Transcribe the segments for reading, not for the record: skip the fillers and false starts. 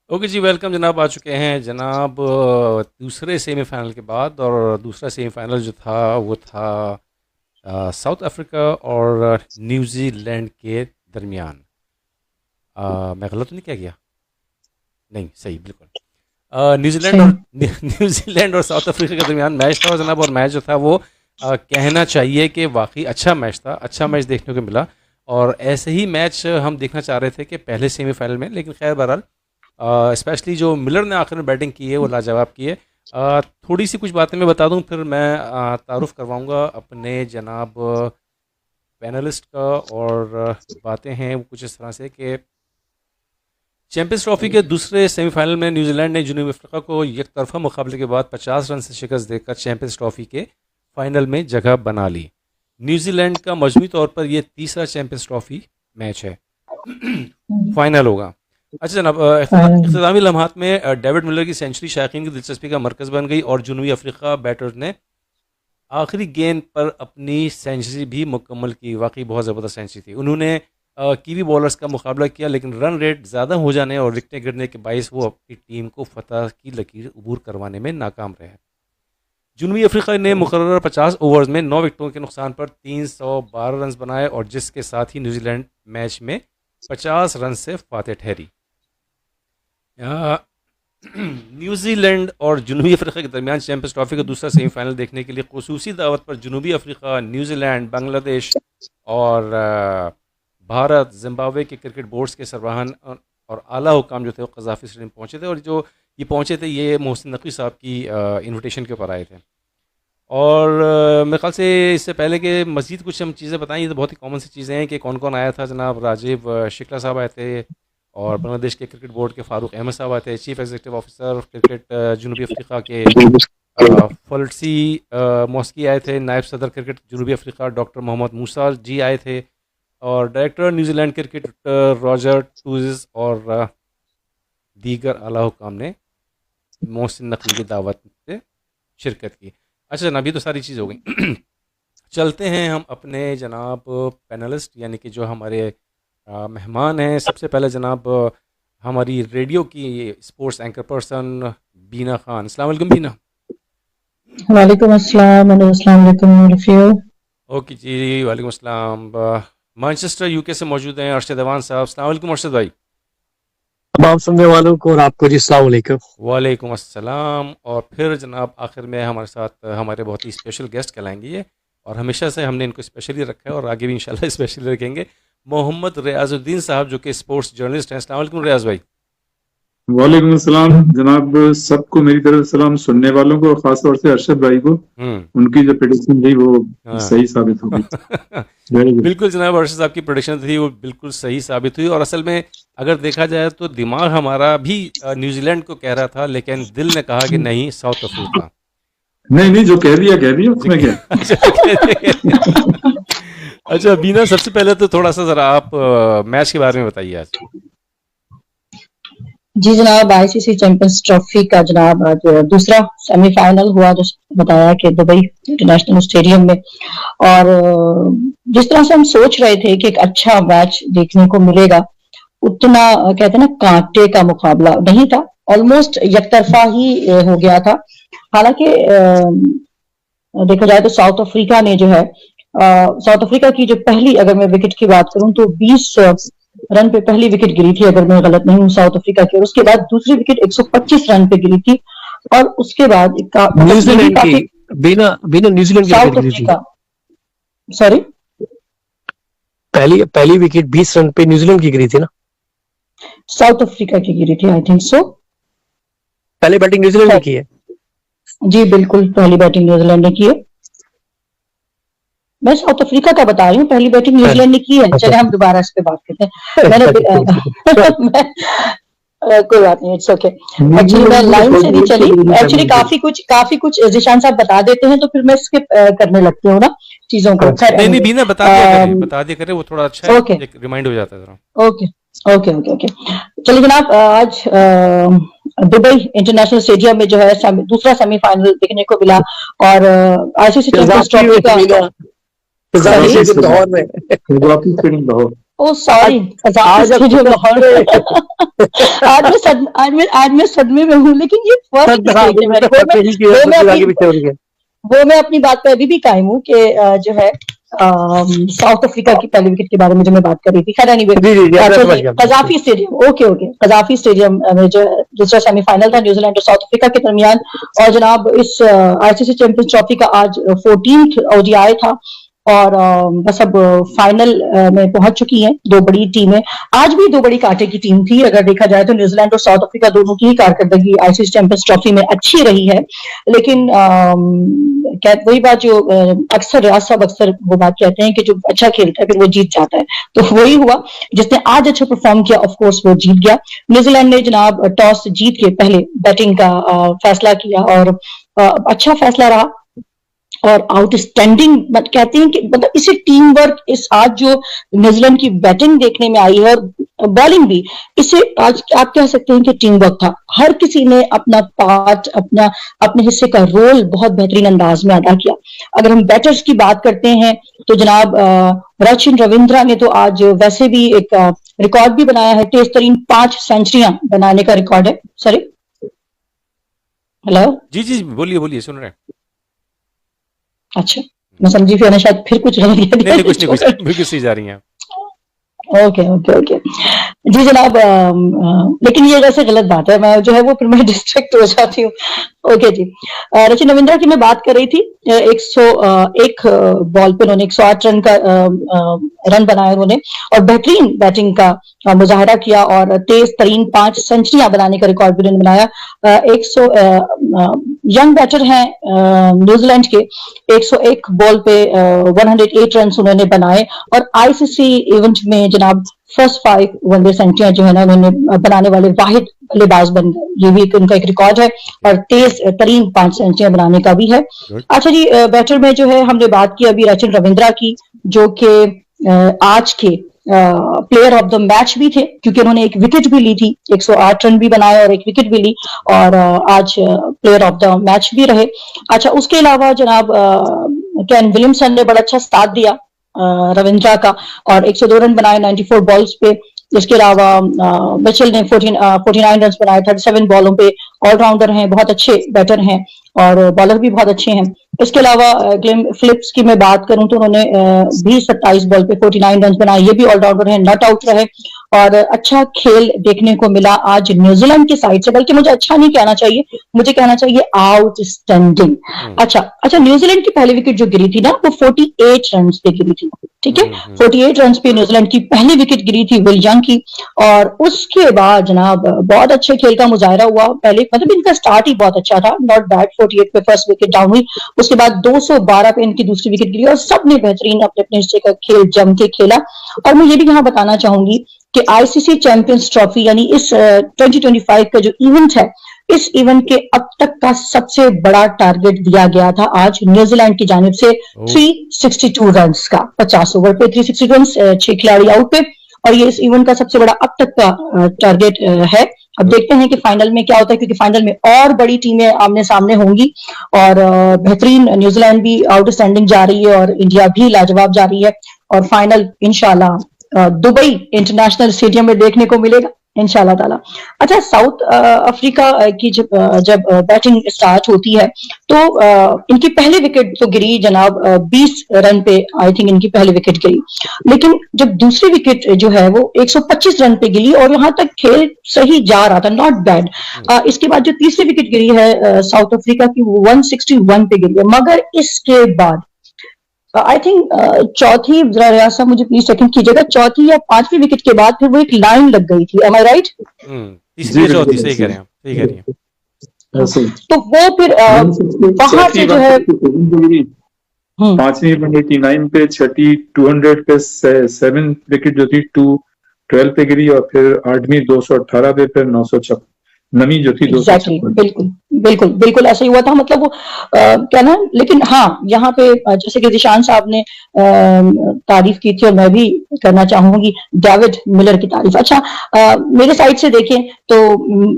Okay जी, welcome जनाब। आ चुके हैं जनाब दूसरे सेमीफाइनल के बाद। और दूसरा सेमीफाइनल जो था वो था साउथ अफ्रीका और न्यूजीलैंड के दरमियान। मैं गलत तो नहीं क्या किया? नहीं, सही बिल्कुल। न्यूजीलैंड और सही। न्यूजीलैंड और साउथ अफ्रीका के दरमियान मैच था जनाब। और मैच जो था वो कहना चाहिए कि वाकई अच्छा मैच था, अच्छा मैच देखने को मिला। और ऐसे ही मैच हम देखना चाह रहे थे कि पहले सेमीफाइनल में, लेकिन खैर बहरहाल स्पेशली जो मिलर ने आखिर में बैटिंग की है वो लाजवाब की है। थोड़ी सी कुछ बातें मैं बता दूं, फिर मैं तारुफ करवाऊंगा अपने जनाब पैनलिस्ट का। और बातें हैं वो कुछ इस तरह से कि चैंपियंस ट्रॉफी के दूसरे सेमीफाइनल में न्यूजीलैंड ने जनूबी अफ्रीका को एक तरफा मुकाबले के बाद 50 रन से शिकस्त देकर चैंपियंस ट्रॉफी के फाइनल में जगह बना ली। न्यूजीलैंड का मजमूई तौर पर यह तीसरा चैंपियंस ट्रॉफी मैच है। फाइनल होगा। अच्छा जनाब, इख्तितामी लम्हात में डेविड मिलर की सेंचुरी शायकीन की दिलचस्पी का मरकज़ बन गई और जनूबी अफ्रीका बैटर्स ने आखिरी गेंद पर अपनी सेंचुरी भी मुकम्मल की। वाकई बहुत ज़बरदस्त सेंचुरी थी। उन्होंने कीवी बॉलर्स का मुकाबला किया, लेकिन रन रेट ज़्यादा हो जाने और विकटें गिरने के बायस वो अपनी टीम को फतह की लकीर अबूर करवाने में नाकाम रहे। जनूबी अफ्रीका ने मुकर्रर 50 ओवर्स में 9 विकेटों के नुकसान पर 312 रन बनाए, और जिसके साथ ही न्यूजीलैंड मैच में 50 रन से फातह ठहरी। न्यूजीलैंड और जनूबी अफ्रीका के दरमियान चैंपियंस ट्रॉफी का दूसरा सेमीफाइनल देखने के लिए खुसूसी दावत पर जनूबी अफ्रीका, न्यूजीलैंड, बांग्लादेश और भारत, जिम्बाब्वे के क्रिकेट बोर्ड्स के सरबराहान और आला हुकाम जो थे वो कज़ाफ़ी स्टेडियम पहुँचे थे। और जो ये पहुँचे थे ये मोहसिन नकवी साहब की इन्विटेशन के ऊपर आए थे। और मेरे ख्याल से इससे पहले कि मज़ीद कुछ हम चीज़ें बताएं, ये तो बहुत ही कॉमन सी चीज़ें हैं कि कौन कौन आया था। जनाब राजीव शुक्ला साहब आए थे, और बांग्लादेश के क्रिकेट बोर्ड के फ़ारूक अहमद साहब आए थे। चीफ एग्जीक्यूटिव ऑफिसर क्रिकेट जनूबी अफ्रीका के फलसी मॉस्की आए थे। नायब सदर क्रिकेट जनूबी Africa doctor Mohammad Moosajee आए थे। और director New Zealand cricket Roger Twose और दीगर आला हुकाम ने मोहसिन नकवी की दावत से शिरकत की। अच्छा जनाब, ये तो सारी चीज़ हो गई। चलते हैं हम अपने जनाब पैनलिस्ट यानी कि जो हमारे मेहमान हैं। सबसे पहले जनाब हमारी रेडियो की स्पोर्ट्स एंकर पर्सन बीना खान। अस्सलाम वालेकुम बीना। वालेकुम अस्सलाम और अस्सलाम वालेकुम रफ़ीक। ओके जी, वालेकुम अस्सलाम। मैनचेस्टर यूके से मौजूद हैं अरशद अवान साहब। अस्सलाम वालेकुम अरशद भाई। तमाम सुनने वालों को और आपको जी अस्सलाम वालेकुम। वालेकुम अस्सलाम। और फिर जनाब आखिर में हमारे साथ हमारे बहुत ही स्पेशल गेस्ट कहलाएंगे ये, और हमेशा से हमने इनको स्पेशली रखा है और आगे भी इंशाल्लाह स्पेशली रखेंगे। मोहम्मद रियाजुद्दीन साहब जो कि स्पोर्ट्स जर्नलिस्ट हैं। अस्सलाम वालेकुम रियाज भाई। वालेकुम अस्सलाम जनाब, सबको मेरी तरफ से सलाम, सुनने वालों को और खास तौर से अरशद भाई को। उनकी जो प्रेडिक्शन थी वो हाँ। सही साबित हो गई। Very good. बिल्कुल जनाब, अरशद साहब की प्रोडिक्शन थी वो बिल्कुल सही साबित हुई। और असल में अगर देखा जाए तो दिमाग हमारा भी न्यूजीलैंड को कह रहा था, लेकिन दिल ने कहा कि नहीं, साउथ अफ्रीका। नहीं नहीं, जो कह दिया उसमें क्या। अच्छा बीना, सबसे पहले तो थोड़ा सा जरा आप मैच के बारे में बताइए आज। जी जनाब, आईसीसी चैंपियंस ट्रॉफी का जनाब आज दूसरा सेमीफाइनल हुआ, जो बताया कि दुबई इंटरनेशनल स्टेडियम में। और जिस तरह से हम सोच रहे थे कि एक अच्छा मैच देखने को मिलेगा, उतना कहते हैं ना कांटे का मुकाबला नहीं था। ऑलमोस्ट एकतरफा ही हो गया था। हालांकि देखा जाए तो साउथ अफ्रीका ने जो है साउथ अफ्रीका की जो पहली, अगर मैं विकेट की बात करूं तो 20 रन पे पहली विकेट गिरी थी, अगर मैं गलत नहीं हूं, साउथ अफ्रीका की। और उसके बाद दूसरी विकेट 125 रन पे गिरी थी। और उसके बाद न्यूजीलैंड की बिना बिना न्यूजीलैंड की साउथ विकेट गिरी थी। अफ्रीका, सॉरी, पहली विकेट 20 रन पे न्यूजीलैंड की गिरी थी ना। साउथ अफ्रीका की गिरी थी, आई थिंक सो। पहले बैटिंग न्यूजीलैंड ने की है। जी बिल्कुल, पहली बैटिंग न्यूजीलैंड ने की है। मैं साउथ अफ्रीका का बता रही हूँ, पहली बैटिंग न्यूजीलैंड ने की है। चले हम दोबारा इस पे बात करते हैं। मैंने कोई बात नहीं, इट्स ओके। एक्चुअली मैं लाइन से नहीं चली। एक्चुअली काफी कुछ जिशान साहब बता देते हैं तो फिर मैं स्किप करने लगती हूँ ना चीजों को। नहीं बीना, बता दिया करे वो थोड़ा अच्छा है, एक रिमाइंड हो जाता है जरा। Okay okay okay okay. चलिए जनाब, आज दुबई इंटरनेशनल स्टेडियम में जो है दूसरा सेमीफाइनल देखने को मिला। और आईसीसी चैंपियंस ट्रॉफी का ओ सॉरी, आज अब जो तो हर आज मैं सदमे में हूँ, लेकिन ये फर्स्ट मिस्टेक है मेरी। वो मैं अपनी बात पे अभी भी कायम हूँ कि जो है साउथ अफ्रीका की पहले विकेट के बारे में जो मैं बात कर रही थी। खैर anyway, Gaddafi stadium, okay Gaddafi stadium में जो दूसरा सेमीफाइनल था न्यूजीलैंड और साउथ अफ्रीका के दरमियान, और जनाब इस आईसीसी चैंपियंस ट्रॉफी का आज 14th ODI था, और बस अब फाइनल में पहुंच चुकी हैं दो बड़ी टीमें। आज भी दो बड़ी कांटे की टीम थी, अगर देखा जाए तो न्यूजीलैंड और साउथ अफ्रीका दोनों की ही कारकर्दगी आईसीसी चैंपियंस ट्रॉफी में अच्छी रही है, लेकिन वही बात जो अक्सर रियाज साहब अक्सर वो बात कहते हैं कि जो अच्छा खेलता है फिर वो जीत जाता है, तो वही हुआ। जिसने आज अच्छा परफॉर्म किया ऑफ कोर्स वो जीत गया। न्यूजीलैंड ने जनाब टॉस जीत के पहले बैटिंग का फैसला किया, और अच्छा फैसला रहा, और आउटस्टैंडिंग कहते हैं कि मतलब इसे टीम वर्क, इस आज जो न्यूजीलैंड की बैटिंग देखने में आई है और बॉलिंग भी, इसे आज आप कह सकते हैं कि टीम वर्क था। हर किसी ने अपना पार्ट, अपने हिस्से का रोल बहुत बेहतरीन अंदाज में अदा किया। अगर हम बैटर्स की बात करते हैं तो जनाब रचिन रविंद्रा ने तो आज वैसे भी एक रिकॉर्ड भी बनाया है, तेज तरीन 5 सेंचुरियां बनाने का रिकॉर्ड है। सॉरी, हेलो, जी बोलिए, सुन रहे हैं। अच्छा, मैं समझी फिर शायद फिर कुछ गलत नहीं, कुछ बिल्कुल सही जा रही हैं। ओके जी जनाब, लेकिन ये वैसे गलत बात है, मैं जो है वो फिर मैं डिस्ट्रैक्ट हो जाती हूँ। ओके जी, रचिन रविंद्रा की मैं बात कर रही थी। 101 बॉल पे उन्होंने 108 रन का रन बनाया उन्होंने, और बेहतरीन बैटिंग का मुजाहरा किया, और तेज तरीन 5 सेंचुरियां बनाने का रिकॉर्ड भी उन्होंने बनाया। यंग बैटर हैं न्यूजीलैंड के, 101 बॉल पे 108 रन उन्होंने बनाए, और आईसीसी इवेंट में जनाब फर्स्ट 5 वनडे सेंचुरियां जो है ना उन्होंने बनाने वाले वाहिद बल्लेबाज बन गए। ये भी उनका एक रिकॉर्ड है, और तेज तरीन 5 सेंचुरियां बनाने का भी है। अच्छा जी, बैटर में जो है हमने बात की अभी रचिन रविंद्रा की, जो कि आज के प्लेयर ऑफ द मैच भी थे, क्योंकि उन्होंने एक विकेट भी ली थी, 108 रन भी बनाए और एक विकेट भी ली, और आज प्लेयर ऑफ द मैच भी रहे। अच्छा, उसके अलावा जनाब केन विलियमसन ने बड़ा अच्छा साथ दिया रविंद्रा का, और 102 रन बनाए 94 बॉल्स पे। इसके अलावा मिचेल ने 49 रन बनाए 37 बॉलों पे। ऑलराउंडर हैं, बहुत अच्छे बैटर हैं, और बॉलर भी बहुत अच्छे हैं। इसके अलावा ग्लेन फिलिप्स की मैं बात करूं तो उन्होंने भी 27 बॉल पे 49 रन बनाए, ये भी ऑलराउंडर हैं, नॉट आउट रहे, और अच्छा खेल देखने को मिला आज न्यूजीलैंड की साइड से। बल्कि मुझे अच्छा नहीं कहना चाहिए, मुझे कहना चाहिए आउटस्टैंडिंग। अच्छा, न्यूजीलैंड की पहली विकेट जो गिरी थी ना वो 48 रन पे गिरी थी, ठीक है, 48 रन पे न्यूजीलैंड की पहली विकेट गिरी थी विल यंग की। और उसके बाद जनाब बहुत अच्छे खेल का मुजाहरा हुआ। पहले मतलब इनका स्टार्ट ही बहुत अच्छा था, नॉट बैड, 48 पे फर्स्ट विकेट डाउन हुई, उसके बाद 212 पे इनकी दूसरी विकेट गिरी, और सबने बेहतरीन अपने अपने हिस्से का खेल जम के खेला। और मैं ये भी यहाँ बताना चाहूंगी कि आईसीसी चैंपियंस ट्रॉफी यानी इस 2025 का जो इवेंट है, इस इवेंट के अब तक का सबसे बड़ा टारगेट दिया गया था आज न्यूजीलैंड की जानिब से 362 रन का। 50 ओवर पे 360 रन, 6 खिलाड़ी आउट पे, और ये इस इवेंट का सबसे बड़ा अब तक का टारगेट है। अब देखते हैं कि फाइनल में क्या होता है, क्योंकि फाइनल में और बड़ी टीमें आमने सामने होंगी, और बेहतरीन न्यूजीलैंड भी आउटस्टैंडिंग जा रही है, और इंडिया भी लाजवाब जा रही है, और फाइनल इंशाल्लाह दुबई इंटरनेशनल स्टेडियम में देखने को मिलेगा इंशाल्लाह ताला। अच्छा, साउथ अफ्रीका की जब बैटिंग स्टार्ट होती है तो इनकी पहली विकेट तो गिरी जनाब 20 रन पे, आई थिंक इनकी पहली विकेट गिरी, लेकिन जब दूसरी विकेट जो है वो 125 रन पे गिरी, और यहां तक खेल सही जा रहा था, नॉट बैड। इसके बाद जो तीसरी विकेट गिरी है साउथ अफ्रीका की, वो 161 पे गिरी है, मगर इसके बाद आई थिंक चौथी, जरा रियाज साहब मुझे प्लीज सेकंड कीजिएगा, चौथी या पांचवी विकेट के बाद फिर वो एक लाइन लग गई थी, एम आई राइट? तीसरी चौथी, सही कह रहे हैं। तो वो फिर वहां से जो है पांचवी 189 पे, छठी 200 पे, 7 विकेट जो थी 212 पे गिरी, और फिर आठवीं 218 पे, फिर 956 नमी जो थी 256। बिल्कुल ऐसा ही हुआ था। मतलब वो क्या ना, लेकिन हाँ यहाँ पे जैसे कि जिशान साहब ने तारीफ की थी, और मैं भी करना चाहूंगी डेविड मिलर की तारीफ। अच्छा, मेरे साइड से देखें तो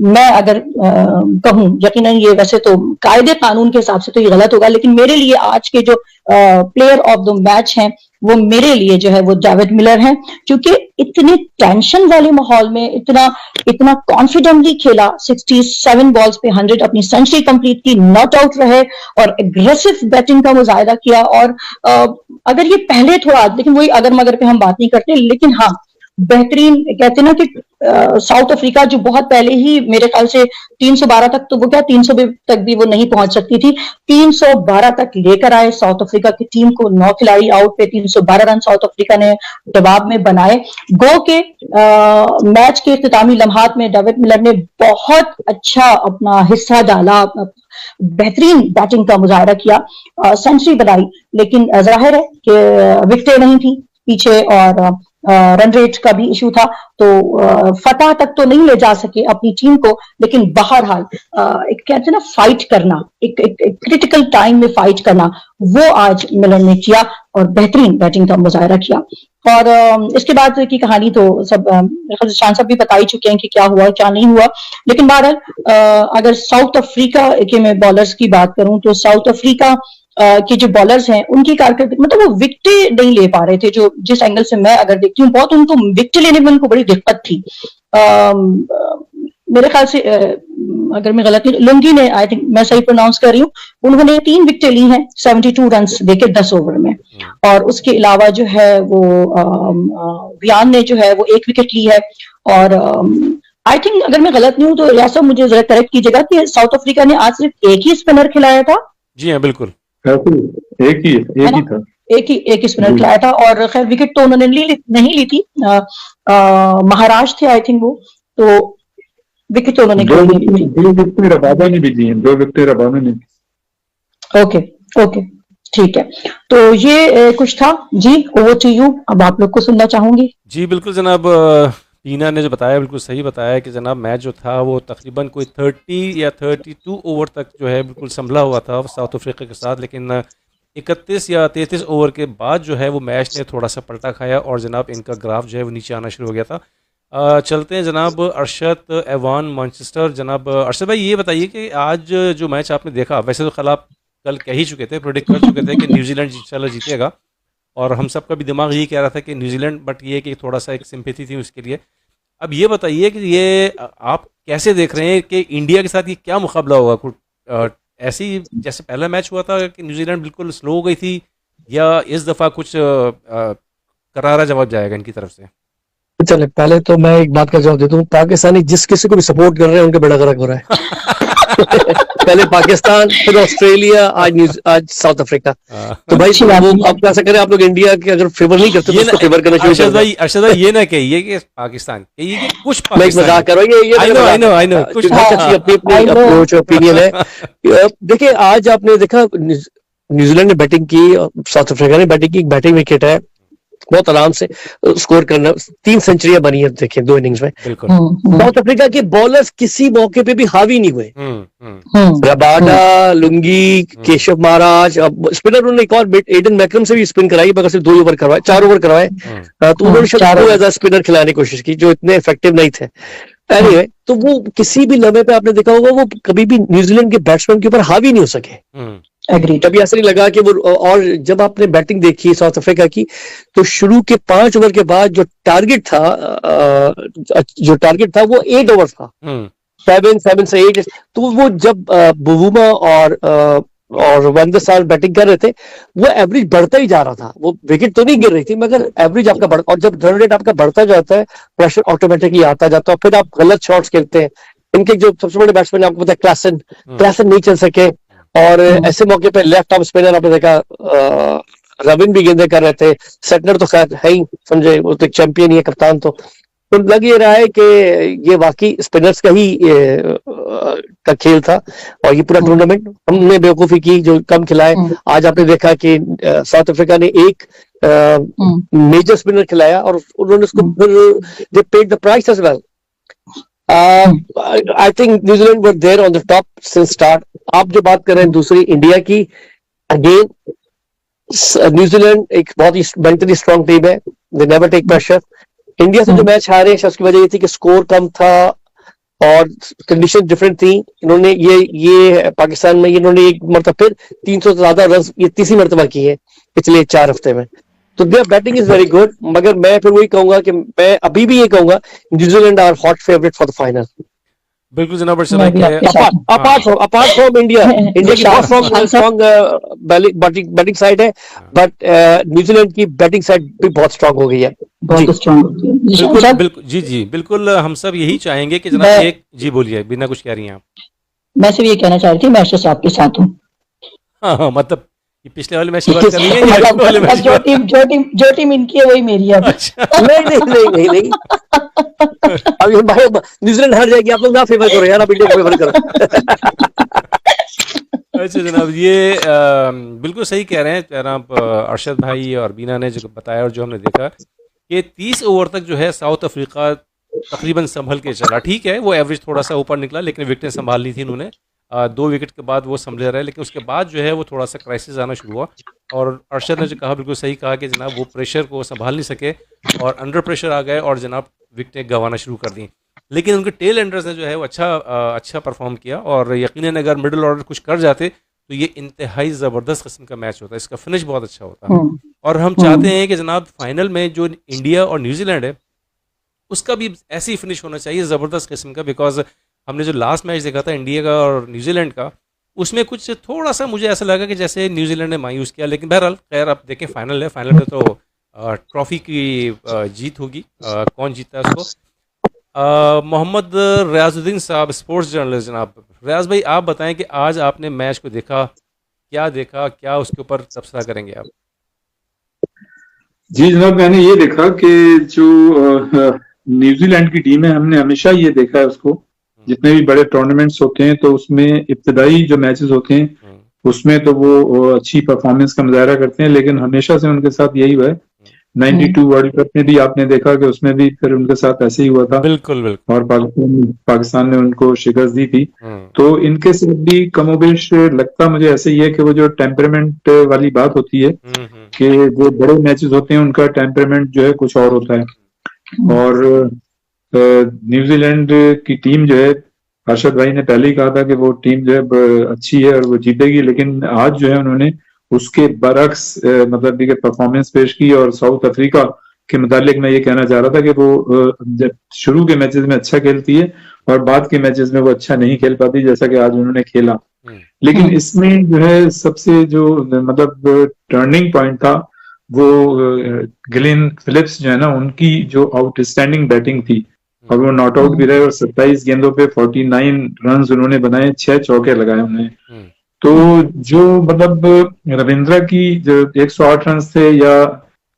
मैं अगर कहूँ, यकीनन ये वैसे तो कायदे कानून के हिसाब से तो ये गलत होगा, लेकिन मेरे लिए आज के जो प्लेयर ऑफ द मैच हैं वो मेरे लिए जो है वो डेविड मिलर हैं, क्योंकि इतने टेंशन वाले माहौल में इतना कॉन्फिडेंटली खेला, 67 बॉल्स पे 100 अपनी सेंचुरी कंप्लीट की, नॉट आउट रहे और एग्रेसिव बैटिंग का मुजाहिदा किया। और अगर ये पहले थोड़ा, लेकिन वही अगर मगर पे हम बात नहीं करते, लेकिन हाँ बेहतरीन कहते हैं ना कि साउथ अफ्रीका जो बहुत पहले ही मेरे ख्याल से 312 तक, तो वो क्या 300 तक भी वो नहीं पहुंच सकती थी, 312 तक लेकर आए साउथ अफ्रीका की टीम को। 9 खिलाड़ी आउट पे 312 रन साउथ अफ्रीका ने दबाव में बनाए। गो के मैच के इख्तितामी लम्हात में डेविड मिलर ने बहुत अच्छा अपना हिस्सा डाला, बेहतरीन बैटिंग का मुजाहरा किया, सेंचुरी बनाई। लेकिन जाहिर है कि विकेटें नहीं थी पीछे और रन रेट का भी इशू था, तो फतह तक तो नहीं ले जा सके अपनी टीम को। लेकिन बहरहाल एक कहते हैं ना फाइट करना, एक क्रिटिकल टाइम में फाइट करना, वो आज मिलर ने किया और बेहतरीन बैटिंग का मुजाहरा किया। और इसके बाद की कहानी तो सब शान साहब भी बता ही चुके हैं कि क्या हुआ क्या नहीं हुआ। लेकिन बहरहाल अगर साउथ अफ्रीका के मैं बॉलर्स की बात करूं तो साउथ अफ्रीका के जो बॉलर्स हैं उनकी कारकर्दगी, मतलब वो विकेट नहीं ले पा रहे थे। जो जिस एंगल से मैं अगर देखती हूँ, बहुत उनको विकेट लेने में उनको बड़ी दिक्कत थी। मेरे ख्याल से अगर मैं गलत नहीं, लुंगी ने, आई थिंक मैं सही प्रोनाउंस कर रही हूँ, उन्होंने 3 विकेटें ली हैं 72 रन देके 10 ओवर में। और उसके अलावा जो है वो वियान ने जो है वो 1 विकेट ली है। और आई थिंक अगर मैं गलत नहीं हूँ तो यासर मुझे जरा करेक्ट कीजिएगा कि साउथ अफ्रीका ने आज सिर्फ एक ही स्पिनर खिलाया था। जी हाँ बिल्कुल, एक ही था, एक ही स्पिनर खिलाया था। और खैर विकेट तो उन्होंने नहीं ली थी, महाराष्ट्र थे आई थिंक वो, तो विकेट तो उन्होंने 2 विकेट रबादा ने भी दिए, 2 विकेट रबादा ने। ओके ठीक है, तो ये कुछ था जी। ओवर टू यू, अब आप लोग को सुनना चाहूंगी। जी बिल्कुल जनाब, टीना ने जो बताया बिल्कुल सही बताया कि जनाब मैच जो था वो तकरीबन कोई 30 या 32 ओवर तक जो है बिल्कुल संभला हुआ था साउथ अफ्रीका के साथ। लेकिन 31 या 33 ओवर के बाद जो है वो मैच ने थोड़ा सा पलटा खाया और जनाब इनका ग्राफ जो है वो नीचे आना शुरू हो गया था। चलते हैं जनाब अरशद एवान मैनचेस्टर। जनाब अरशद भाई ये बताइए कि आज जो मैच आपने देखा, वैसे तो कल आप कह ही चुके थे, प्रेडिक्ट कर चुके थे कि न्यूजीलैंड इंशाल्लाह जीतेगा और हम सबका भी दिमाग यही कह रहा था कि न्यूजीलैंड, बट ये कि थोड़ा सा एक सिंपैथी थी उसके लिए। अब ये बताइए कि ये आप कैसे देख रहे हैं कि इंडिया के साथ ये क्या मुकाबला होगा? कुछ ऐसे ही जैसे पहला मैच हुआ था कि न्यूजीलैंड बिल्कुल स्लो हो गई थी, या इस दफ़ा कुछ करारा जवाब जाएगा इनकी तरफ से? चले पहले तो मैं एक बात का जवाब देता हूँ, पाकिस्तानी जिस किसी को भी सपोर्ट कर रहे हैं उनके बेड़ा गर्क हो रहा है। पहले पाकिस्तान, फिर ऑस्ट्रेलिया, आज साउथ अफ्रीका। तो भाई वो आप कैसे करें, आप लोग इंडिया के अगर फेवर नहीं करते तो उसको फेवर करना चाहिए। अर्शद भाई ये ना कहिए कि पाकिस्तान, कहिए कि कुछ मैं मजाक कर रहा हूँ, आई नो कुछ अपनी अप्रोच ओपिनियन है। देखिए आज आपने देखा न्यूजीलैंड ने बैटिंग की, साउथ अफ्रीका ने बैटिंग की, बैटिंग विकेट है, बहुत आराम से स्कोर करना, 3 सेंचुरियां बनी है देखें 2 इनिंग्स में। साउथ अफ्रीका के बॉलर्स किसी मौके पे भी हावी नहीं हुए। रबाडा, लुंगी, केशव महाराज, अब स्पिनर उन्होंने एक और एडन मैक्रम से भी स्पिन कराई, मगर सिर्फ 2 ओवर करवाए, 4 ओवर करवाए। तो उन्होंने शायद एज अ स्पिनर खिलाने की कोशिश की जो इतने इफेक्टिव नहीं थे। एनीवे, तो वो किसी भी लम्हे पे आपने देखा होगा वो कभी भी न्यूजीलैंड के बैट्समैन के ऊपर हावी नहीं हो सके। कभी ऐसा नहीं लगा कि वो, और जब आपने बैटिंग देखी साउथ अफ्रीका की, तो शुरू के 5 ओवर के बाद जो टारगेट था वो 8 ओवर था, 7 से 8। तो वो जब बुबूमा और वैन साल बैटिंग कर रहे थे, वो एवरेज बढ़ता ही जा रहा था। वो विकेट तो नहीं गिर रही थी, मगर एवरेज आपका बढ़, और जब रन रेट आपका बढ़ता जाता है, प्रेशर ऑटोमेटिकली आता जाता है, फिर आप गलत शॉट्स खेलते हैं। इनके जो सबसे बड़े बैट्समैन आपको पता है क्लासन नहीं चल सके, और ऐसे मौके पे लेफ्ट ऑफ स्पिनर आपने देखा रविन भी गेंदे कर रहे थे, सेटनर तो खैर है ही, समझे वो तो चैंपियन ही है, कप्तान। तो लग ये रहा है कि ये वाकई स्पिनर्स का ही का खेल था, और ये पूरा टूर्नामेंट हमने बेवकूफी की जो कम खिलाए। आज आपने देखा कि साउथ अफ्रीका ने एक मेजर स्पिनर खिलाया और उन्होंने उसको दे paid the price as well. I think New Zealand were there on the top since start. आप जो बात कर रहे हैं दूसरी इंडिया की, अगेन न्यूजीलैंड एक बहुत ही मेंटली स्ट्रांग टीम है, they never take pressure. India से जो मैच हारे उसकी वजह ये थी कि स्कोर कम था और कंडीशन डिफरेंट थी। इन्होंने ये पाकिस्तान में इन्होंने एक मरतबा फिर 300 से ज्यादा रन ये तीसरी मरतबा की है पिछले 4 हफ्ते में। तो there batting is very good, मगर मैं फिर वही कहूंगा कि मैं अभी भी ये कहूंगा New Zealand are hot favourite for the final. बिल्कुल जनाब अर्शद मैं भाई भी आपके साथ हूँ। अपार्ट फ्रॉम इंडिया की बहुत स्ट्रॉन्ग बैटिंग साइड है, बट न्यूजीलैंड की बैटिंग साइड भी बहुत स्ट्रॉन्ग हो गई है। बहुत स्ट्रांग होती है। बिल्कुल बिल्कुल जी जी बिल्कुल, हम सब यही चाहेंगे कि जनाब मैं- एक जी बोलिए, बिना कुछ कह रही हैं आप। मैं सिर्फ ये कहना चाह रही थी, मैं अर्शद आपके साथ हूँ। हाँ हाँ, मतलब ये पिछले वाले मैच की बात कर रही है या इस वाले मैच की बात? जो टीम इनकी है वही मेरी है अब। अच्छा नहीं अब ये भाई न्यूजीलैंड हार जाएगी, आप लोग ना फेवर करो यार, आप इंडिया को फेवर करो। अच्छा जनाब, ये बिल्कुल सही कह रहे हैं जनाब अरशद भाई और बीना ने जो बताया और जो हमने देखा कि 30 ओवर तक जो है साउथ अफ्रीका तकरीबन संभल के चला। ठीक है, वो एवरेज थोड़ा सा ऊपर निकला, लेकिन विकेटें संभाल ली थी उन्होंने। 2 विकेट के बाद वो संभले रहे, लेकिन उसके बाद जो है वो थोड़ा सा क्राइसिस आना शुरू हुआ। और अरशद ने जो कहा बिल्कुल सही कहा कि जनाब वो प्रेशर को संभाल नहीं सके और अंडर प्रेशर आ गए और जनाब विकेटें गंवाना शुरू कर दी। लेकिन उनके टेल एंडर्स ने जो है वो अच्छा परफॉर्म किया और यकीनन अगर मिडिल ऑर्डर कुछ कर जाते तो ये इंतहाई ज़बरदस्त किस्म का मैच होता है, इसका फिनिश बहुत अच्छा होता है। और हम चाहते हैं कि जनाब फाइनल में जो इंडिया और न्यूजीलैंड है उसका भी ऐसे ही फिनिश होना चाहिए, ज़बरदस्त किस्म का। बिकॉज हमने जो लास्ट मैच देखा था इंडिया का और न्यूजीलैंड का, उसमें कुछ थोड़ा सा मुझे ऐसा लगा कि जैसे न्यूजीलैंड ने मायूस किया। लेकिन बहरहाल खैर आप देखें, फाइनल है, फाइनल में तो ट्रॉफी की जीत होगी। कौन जीतता है उसको? मोहम्मद रियाजुद्दीन साहब, स्पोर्ट्स जर्नलिस्ट। जनाब रियाज भाई, आप बताएं कि आज आपने मैच को देखा, क्या देखा, क्या उसके ऊपर तबसरा करेंगे आप? जी जनाब, मैंने ये देखा कि जो न्यूजीलैंड की टीम है, हमने हमेशा ये देखा है उसको, जितने भी बड़े टूर्नामेंट्स होते हैं तो उसमें इब्तदाई जो मैचेस होते हैं उसमें तो वो अच्छी परफॉर्मेंस का मुजाहरा करते हैं, लेकिन हमेशा से उनके साथ यही हुआ है। 92 वर्ल्ड कप में भी आपने देखा कि उसमें भी फिर उनके साथ ऐसे ही हुआ था। बिल्कुल बिल्कुल। और पाकिस्तान ने उनको शिकस्त दी थी। तो इनके साथ भी कमोबेश लगता मुझे ऐसे ही है कि वो जो टेम्परामेंट वाली बात होती है कि जो बड़े मैचेस होते हैं उनका टेम्परामेंट जो है कुछ और होता है। और न्यूजीलैंड की टीम जो है, अरशद भाई ने पहले ही कहा था कि वो टीम जो है अच्छी है और वो जीतेगी, लेकिन आज जो है उन्होंने उसके बरक्स मतलब कि परफॉर्मेंस पेश की। और साउथ अफ्रीका के मुतालिक मैं ये कहना चाह रहा था कि वो जब शुरू के मैचेस में अच्छा खेलती है और बाद के मैचेस में वो अच्छा नहीं खेल पाती, जैसा कि आज उन्होंने खेला। लेकिन इसमें जो है सबसे जो मतलब टर्निंग पॉइंट था वो ग्लेन फिलिप्स जो है ना, उनकी जो आउटस्टैंडिंग बैटिंग थी और वो नॉट आउट भी रहे और 27 गेंदों पे 49 रन उन्होंने बनाए, 6 चौके लगाए उन्होंने। तो जो मतलब रविंद्रा की जो 108 रन थे या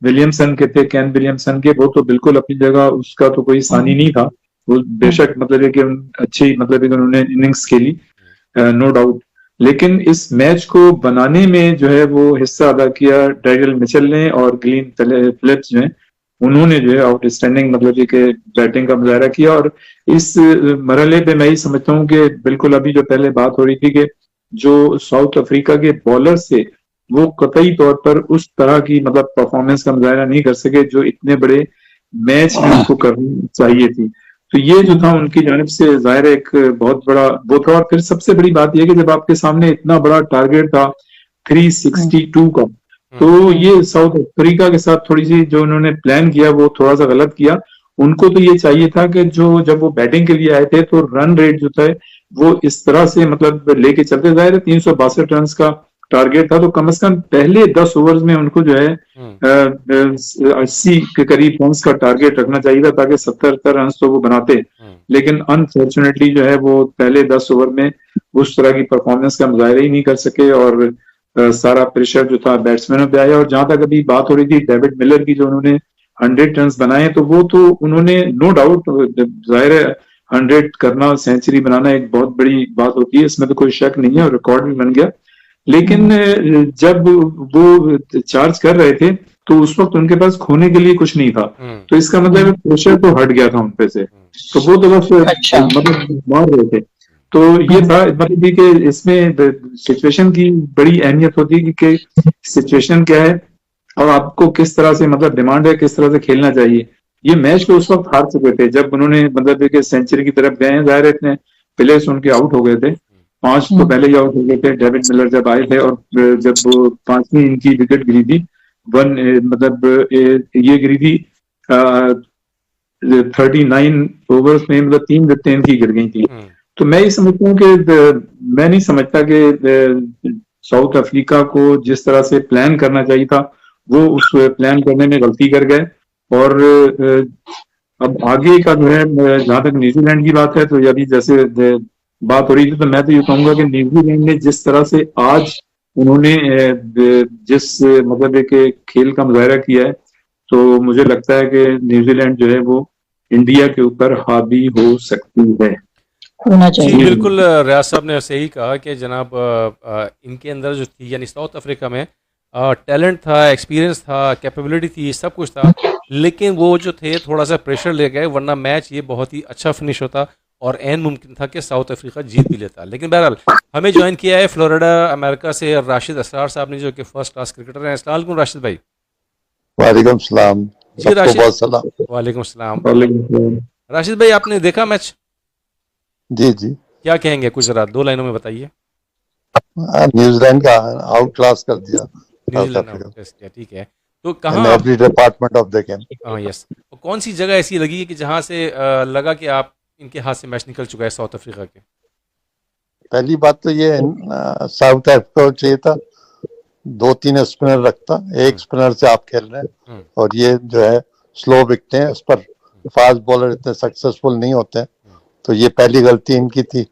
विलियमसन के थे, कैन विलियमसन के, वो तो बिल्कुल अपनी जगह, उसका तो कोई सानी नहीं था। वो बेशक मतलब है कि अच्छी मतलब उन्होंने इनिंग्स खेली, नो डाउट। लेकिन इस मैच को बनाने में जो है वो हिस्सा अदा किया डैरियल मिचेल ने और ग्लेन फिलिप्स जो है, उन्होंने जो है आउटस्टैंडिंग मतलब कि बैटिंग का मुजाहरा किया। और इस मरहले पे मैं ही समझता हूँ कि बिल्कुल अभी जो पहले बात हो रही थी कि जो साउथ अफ्रीका के बॉलर से वो कतई तौर पर उस तरह की मतलब परफॉर्मेंस का मुजाहरा नहीं कर सके जो इतने बड़े मैच में उनको करनी चाहिए थी। तो ये जो था उनकी जानिब से जाहिर एक बहुत बड़ा वो था। और फिर सबसे बड़ी बात यह कि जब आपके सामने इतना बड़ा टारगेट था 362 का, तो ये साउथ अफ्रीका के साथ थोड़ी सी जो उन्होंने प्लान किया वो थोड़ा सा गलत किया। उनको तो ये चाहिए था कि जो जब वो बैटिंग के लिए आए थे तो रन रेट जो था वो इस तरह से मतलब लेके चलते, जाहिर है 362 रन का टारगेट था, तो कम से कम पहले 10 ओवर्स में उनको जो है 80 के करीब रन का टारगेट रखना चाहिए था ताकि 70 रन तो वो बनाते। लेकिन अनफॉर्चुनेटली जो है वो पहले 10 ओवर में उस तरह की परफॉर्मेंस का मुजाहरा ही नहीं कर सके और सारा प्रेशर जो था बैट्समैनों पे आया। और जहां तक अभी बात हो रही थी डेविड मिलर की, जो उन्होंने 100 रन बनाए, तो वो तो उन्होंने नो डाउट, जाहिर है 100 करना, सेंचुरी बनाना एक बहुत बड़ी बात होती है, इसमें तो कोई शक नहीं है और रिकॉर्ड भी बन गया। लेकिन जब वो चार्ज कर रहे थे तो उस वक्त उनके पास खोने के लिए कुछ नहीं था, तो इसका मतलब प्रेशर तो हट गया था उन पे से, तो वो तो बस मतलब मार रहे थे। तो ये था मतलब कि इसमें सिचुएशन की बड़ी अहमियत होती है कि सिचुएशन क्या है और आपको किस तरह से मतलब डिमांड है, किस तरह से खेलना चाहिए। ये मैच को उस वक्त हार चुके थे जब उन्होंने मतलब कि सेंचुरी की तरफ गए हैं, जाहिर है इतने प्लेयर्स उनके आउट हो गए थे, 5 तो पहले ही आउट हो गए थे डेविड मिलर जब आए थे, और जब वो 5वीं इनकी विकेट गिरी थी मतलब ये गिरी थी 39 ओवर्स में, मतलब 3 विकेटें इनकी गिर गई थी। तो मैं ये समझता हूँ कि मैं नहीं समझता कि साउथ अफ्रीका को जिस तरह से प्लान करना चाहिए था वो उस प्लान करने में गलती कर गए। और अब आगे का जो है, जहां तक न्यूजीलैंड की बात है, तो अभी जैसे बात हो रही थी, तो मैं तो ये कहूंगा कि न्यूजीलैंड ने जिस तरह से आज उन्होंने जिस मतलब एक खेल का मुजाहरा किया है, तो मुझे लगता है कि न्यूजीलैंड जो है वो इंडिया के ऊपर हावी हो सकती है। होना जी चाहिए। बिल्कुल, रियाज साहब ने सही कहा कि जनाब इनके अंदर जो थी, यानी साउथ अफ्रीका में टैलेंट था, एक्सपीरियंस था, कैपेबिलिटी थी, सब कुछ था, लेकिन वो जो थे थोड़ा सा प्रेशर ले गए, वरना मैच ये बहुत ही अच्छा फिनिश होता और एन मुमकिन था कि साउथ अफ्रीका जीत भी लेता। लेकिन बहरहाल हमें ज्वाइन किया है फ्लोरिडा अमेरिका से राशिद असरार साहब ने, जो कि फर्स्ट क्लास क्रिकेटर हैं। अस्सलाम वालेकुम राशिद भाई। वालेकुम सलाम, जी सबको राशिद, बहुत सलाम। वालेकुम सलाम। और राशिद भाई, आपने देखा मैच, जी जी, क्या कहेंगे, कुछ ज़रा 2 लाइनों में बताइए। न्यूजीलैंड का आउट क्लास कर दिया साउथ न्यूजीलैंड अफ्रीका आउट किया, ठीक है। तो इन कहाँ आप, every department of the game. हाँ यस, और कौन सी जगह ऐसी लगी कि जहाँ से लगा कि आप इनके हाथ से मैच निकल चुका है साउथ अफ्रीका के? पहली बात तो ये साउथ अफ्रीका को चाहिए था 2-3 स्पिनर रखता, एक स्पिनर से आप खेल रहे हैं और ये जो है स्लो विकटें हैं, इस पर फास्ट बॉलर इतने सक्सेसफुल नहीं होते हैं, तो ये पहली गलती इनकी थी।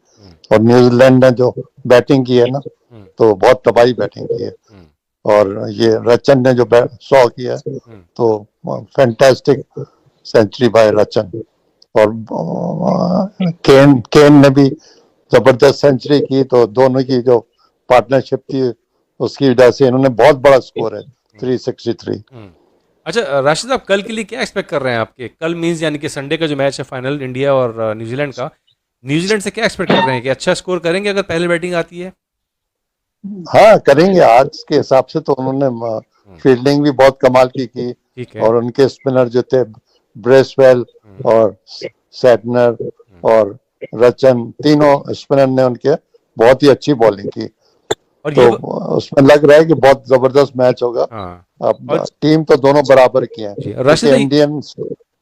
और न्यूजीलैंड ने जो बैटिंग की है ना, तो बहुत तबाही बैटिंग की है। और ये रचन ने जो 100 किया है, तो फैंटास्टिक सेंचुरी बाय रचन। और केन ने भी जबरदस्त सेंचुरी की, तो दोनों की जो पार्टनरशिप थी उसकी वजह से इन्होंने बहुत बड़ा स्कोर है 363। अच्छा राशिद, आप कल के लिए क्या एक्सपेक्ट कर रहे हैं? आपके कल मीन्स यानी कि संडे का जो मैच है फाइनल इंडिया और न्यूजीलैंड का, न्यूजीलैंड से क्या एक्सपेक्ट कर रहे हैं कि अच्छा स्कोर करेंगे अगर पहले बैटिंग आती है? हाँ करेंगे, आज के हिसाब से तो उन्होंने फील्डिंग भी बहुत कमाल की ठीक है। और उनके स्पिनर जो थे ब्रेसवेल और सैटनर और रचन, तीनों स्पिनर ने उनके बहुत ही अच्छी बॉलिंग की। और तो ये उसमें लग रहा है कि बहुत जबरदस्त मैच होगा। हाँ, अब और टीम तो दोनों बराबर की जी, हैं। राशिद भाई, इंडियंस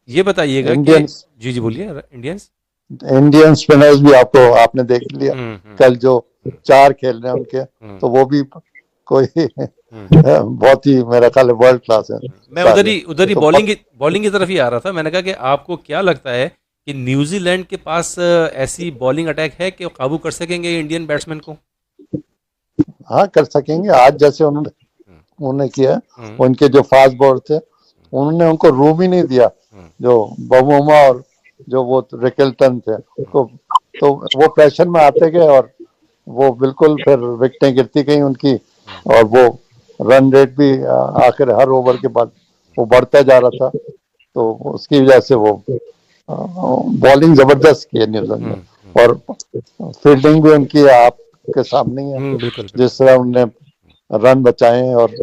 ये बताइएगा कि इंडियंस जी बोलिए। इंडियंस इंडियन स्पिनर्स भी आपने देख लिया कल जो 4 खेल रहे हैं उनके, तो वो भी कोई बहुत ही मेरा ख्याल है वर्ल्ड क्लास है। मैं उधर ही तो बॉलिंग की तरफ ही आ रहा था। मैंने कहा कि आपको क्या लगता है कि न्यूजीलैंड के पास ऐसी बॉलिंग अटैक है कि वो काबू कर सकेंगे इंडियन बैट्समैन को? हाँ कर सकेंगे। आज जैसे उन्होंने किया, उनके जो फास्ट बॉलर थे उन्होंने उनको रूम ही नहीं दिया, जो बबूमा और जो वो रिकल्टन थे उनको, तो वो प्रेशर में आते गए और वो बिल्कुल फिर विकेटें गिरती गई उनकी, और वो रन रेट भी आखिर हर ओवर के बाद वो बढ़ता जा रहा था। तो उसकी वजह से वो बॉलिंग जबरदस्त की है न्यूजीलैंड ने, और फील्डिंग भी उनकी आपके सामने ही है। बिल्कुल। जिस तरह उनने रन बचाए और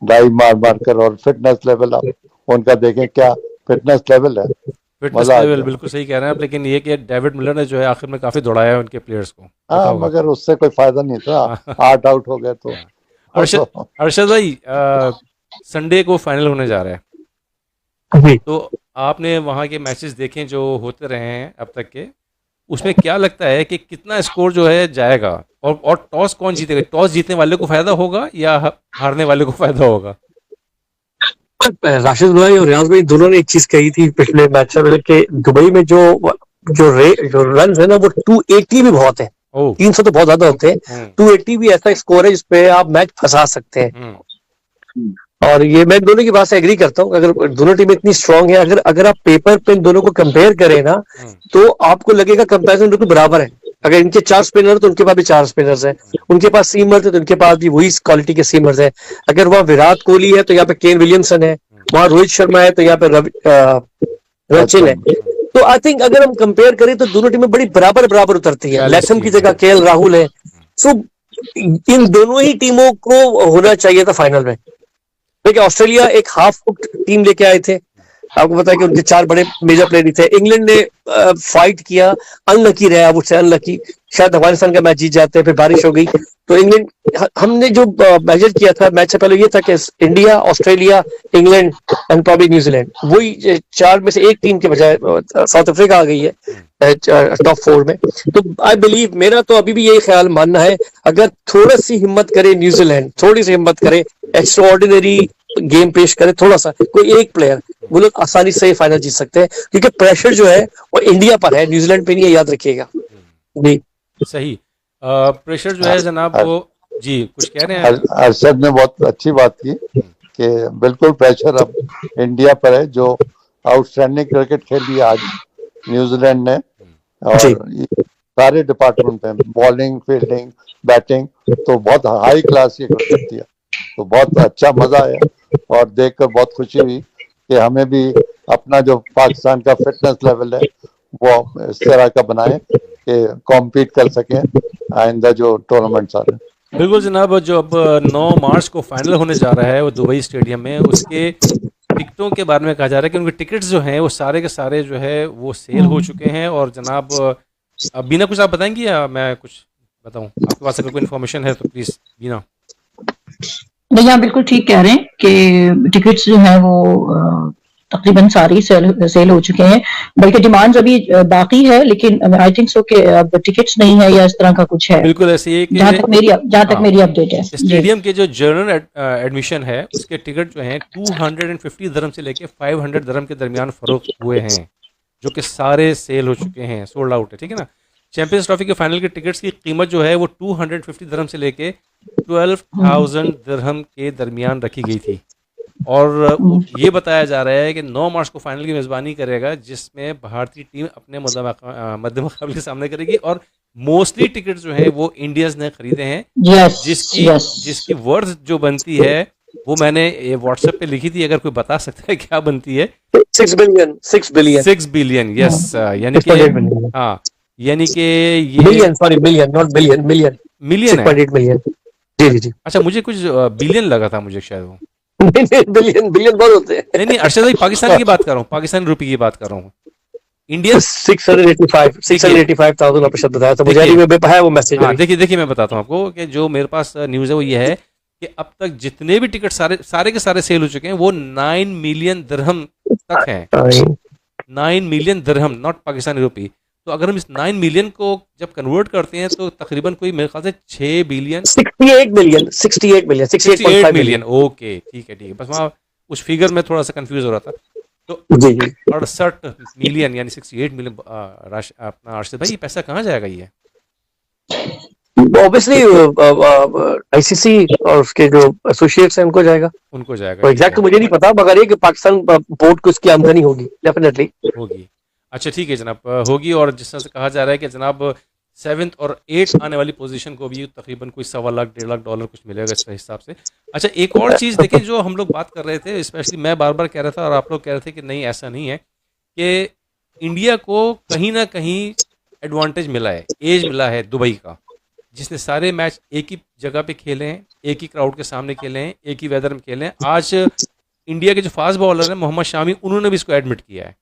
डाइव मार कर, और फिटनेस लेवल आप उनका देखें, क्या फिटनेस लेवल है। फिटनेस लेवल बिल्कुल सही कह रहे हैं आप, लेकिन ये कि डेविड मिलर ने जो है आखिर में काफी दौड़ाया है उनके प्लेयर्स को। हाँ मगर उससे कोई फायदा नहीं था, 8 आउट हो गए। तो अरशद भाई, संडे को फाइनल होने जा रहा है, तो आपने वहाँ के मैचेस देखे जो होते रहे हैं अब तक के, उसमें क्या लगता है कि कितना स्कोर जो है जाएगा, और टॉस कौन जीतेगा? टॉस जीतने वाले को फायदा होगा या हारने वाले को फायदा होगा? राशिद भाई और रियाज भाई दोनों ने एक चीज कही थी पिछले मैच में कि दुबई में जो रन है ना, वो 280 भी बहुत है। 300 तो बहुत ज्यादा होते हैं, 280 भी ऐसा स्कोर है जिसपे आप मैच फंसा सकते हैं। और ये मैं दोनों की बात से एग्री करता हूँ। अगर दोनों टीमें इतनी स्ट्रांग है, अगर आप पेपर पे इन दोनों को कंपेयर करें ना, तो आपको लगेगा कंपैरिजन बिल्कुल बराबर है। अगर इनके 4 स्पिनर तो उनके पास भी 4 स्पिनर्स हैं, उनके पास सीमर थे तो उनके पास भी वही क्वालिटी के सीमर्स हैं। अगर वहाँ विराट कोहली है तो यहाँ पे केन विलियमसन है, वहाँ रोहित शर्मा है तो यहाँ पे रचिन है। तो आई थिंक अगर हम कंपेयर करें तो दोनों टीमें बड़ी बराबर उतरती है। लैथम की जगह केएल राहुल है। सो इन दोनों ही टीमों को होना चाहिए था फाइनल में। देखिए ऑस्ट्रेलिया एक हाफ टीम लेके आए थे, आपको पता है कि उनके 4 बड़े मेजर प्लेयर थे। इंग्लैंड ने फाइट किया, अनलकी रहा, उससे अनलकी, शायद अफगानिस्तान का मैच जीत जाते, फिर बारिश हो गई तो इंग्लैंड, हमने जो मेजर किया था मैच से पहले ये था कि India, Australia, England and probably New Zealand, वही 4 में से एक टीम के बजाय साउथ अफ्रीका आ गई है टॉप 4 में। तो आई बिलीव, मेरा तो अभी भी यही ख्याल मानना है, अगर थोड़ा सी हिम्मत करे न्यूजीलैंड, थोड़ी सी हिम्मत करे, एक्स्ट्रा ऑर्डिनरी गेम पेश करे, थोड़ा सा कोई एक प्लेयर, वो लोग आसानी से फाइनल जीत सकते हैं, क्योंकि प्रेशर जो है वो इंडिया पर है, न्यूजीलैंड पे नहीं है, याद रखिएगा जी। सही। प्रेशर जो है जनाब वो, जी कुछ कह रहे हैं? अरशद ने बहुत अच्छी बात की कि बिल्कुल प्रेशर अब इंडिया पर है, जो आउटस्टैंडिंग क्रिकेट खेली आज न्यूजीलैंड ने, और सारे डिपार्टमेंट में बॉलिंग, फील्डिंग, बैटिंग, तो बहुत हाई क्लास की क्रिकेट थी। तो बहुत अच्छा मजा आया और देखकर बहुत खुशी हुई कि हमें भी अपना जो पाकिस्तान का फिटनेस लेवल है वो इस तरह का बनाए कि कॉम्पीट कर सकें आइंदा जो टूर्नामेंट्स आ रहे हैं। बिल्कुल जनाब, जो अब 9 मार्च को फाइनल होने जा रहा है वो दुबई स्टेडियम में, उसके टिकटों के बारे में कहा जा रहा है कि उनके टिकट्स जो हैं वो सारे के सारे जो है वो सेल हो चुके हैं। और जनाब बीना कुछ आप बताएंगी या मैं कुछ बताऊं? आपके पास अगर कोई इन्फॉर्मेशन है तो प्लीज बीना। नहीं, आप बिल्कुल ठीक कह रहे हैं कि टिकट्स जो हैं वो तकरीबन सारी सेल हो चुके हैं, बल्कि डिमांड्स अभी बाकी है, लेकिन आई थिंक सो कि अब टिकट्स नहीं है या इस तरह का कुछ है। बिल्कुल ऐसे ही, जहाँ तक मेरी अपडेट है। स्टेडियम के जो जनरल एडमिशन है उसके टिकट जो हैं 250 दरम से लेके 500 दरम के दरमियान फरोख्त हुए हैं, जो कि सारे सेल हो चुके हैं, सोल्ड आउट है, ठीक है ना। चैंपियंस ट्रॉफी के फाइनल के टिकट्स की कीमत जो है वो 250 दरम से लेके 12,000 दिरहम के दरमियान रखी गई थी। और ये बताया जा रहा है कि 9 मार्च को फाइनल की मेज़बानी करेगा, जिसमें भारतीय टीम अपने मध्य मुकाबले के सामने करेगी। और मोस्टली टिकट जो है वो इंडियंस ने खरीदे हैं, जिसकी वर्थ जो बनती है वो मैंने व्हाट्सएप पे लिखी थी, अगर कोई बता सकता है क्या बनती है। 6 बिलियन, यस, यानी कि हाँ, यानी कि ये million, sorry million, not billion, million है। 6.8 मिलियन। जी जी। अच्छा, मुझे कुछ बिलियन लगा था, मुझे शायद वो। नहीं, बिलियन बहुत होते हैं। नहीं अरशद भाई, पाकिस्तान की बात कर रहा हूँ, पाकिस्तानी रुपये की बात कर रहा हूँ। इंडियन 685,000 आपने शब्द बताया था, मुझे है वो मैसेज। हाँ, देखिए मैं बताता हूँ आपको कि जो मेरे पास न्यूज़ है वो ये है कि अब तक जितने भी टिकट सारे के सारे सेल हो चुके हैं वो 9 मिलियन दिरहम तक हैं। 9 मिलियन दिरहम, नॉट पाकिस्तानी रुपये। तो अगर हम इस 9 मिलियन को जब कन्वर्ट करते हैं तो तकरीबन कोई मेरे ख्याल से 6 बिलियन 68 मिलियन। ओके, ठीक है, बस वहाँ उस फिगर में थोड़ा सा कंफ्यूज हो रहा था। तो 68 मिलियन यानी 68 मिलियन अपना अर्शद भाई, ये पैसा कहाँ जाएगा? ये ऑब्वियसली आईसीसी और उसके जो एसोसिएट्स हैं उनको जाएगा। तो एग्जैक्ट मुझे नहीं पता, मगर ये कि पाकिस्तान बोर्ड को इसकी आमदनी होगी, डेफिनेटली होगी। अच्छा ठीक है जनाब, होगी। और जिस तरह से कहा जा रहा है कि जनाब 7th और 8th आने वाली पोजीशन को भी तकरीबन कोई $1.25 लाख $1.5 कुछ मिलेगा इसके हिसाब से। अच्छा, एक और चीज़ देखें, जो हम लोग बात कर रहे थे, स्पेशली मैं बार बार कह रहा था और आप लोग कह रहे थे कि नहीं ऐसा नहीं है, कि इंडिया को कहीं ना कहीं एडवांटेज मिला है, एज मिला है दुबई का, जिसने सारे मैच एक ही जगह पे खेले हैं, एक ही क्राउड के सामने खेले हैं, एक ही वेदर में खेले हैं। आज इंडिया के जो फास्ट बॉलर हैं मोहम्मद शामी, उन्होंने भी इसको एडमिट किया है।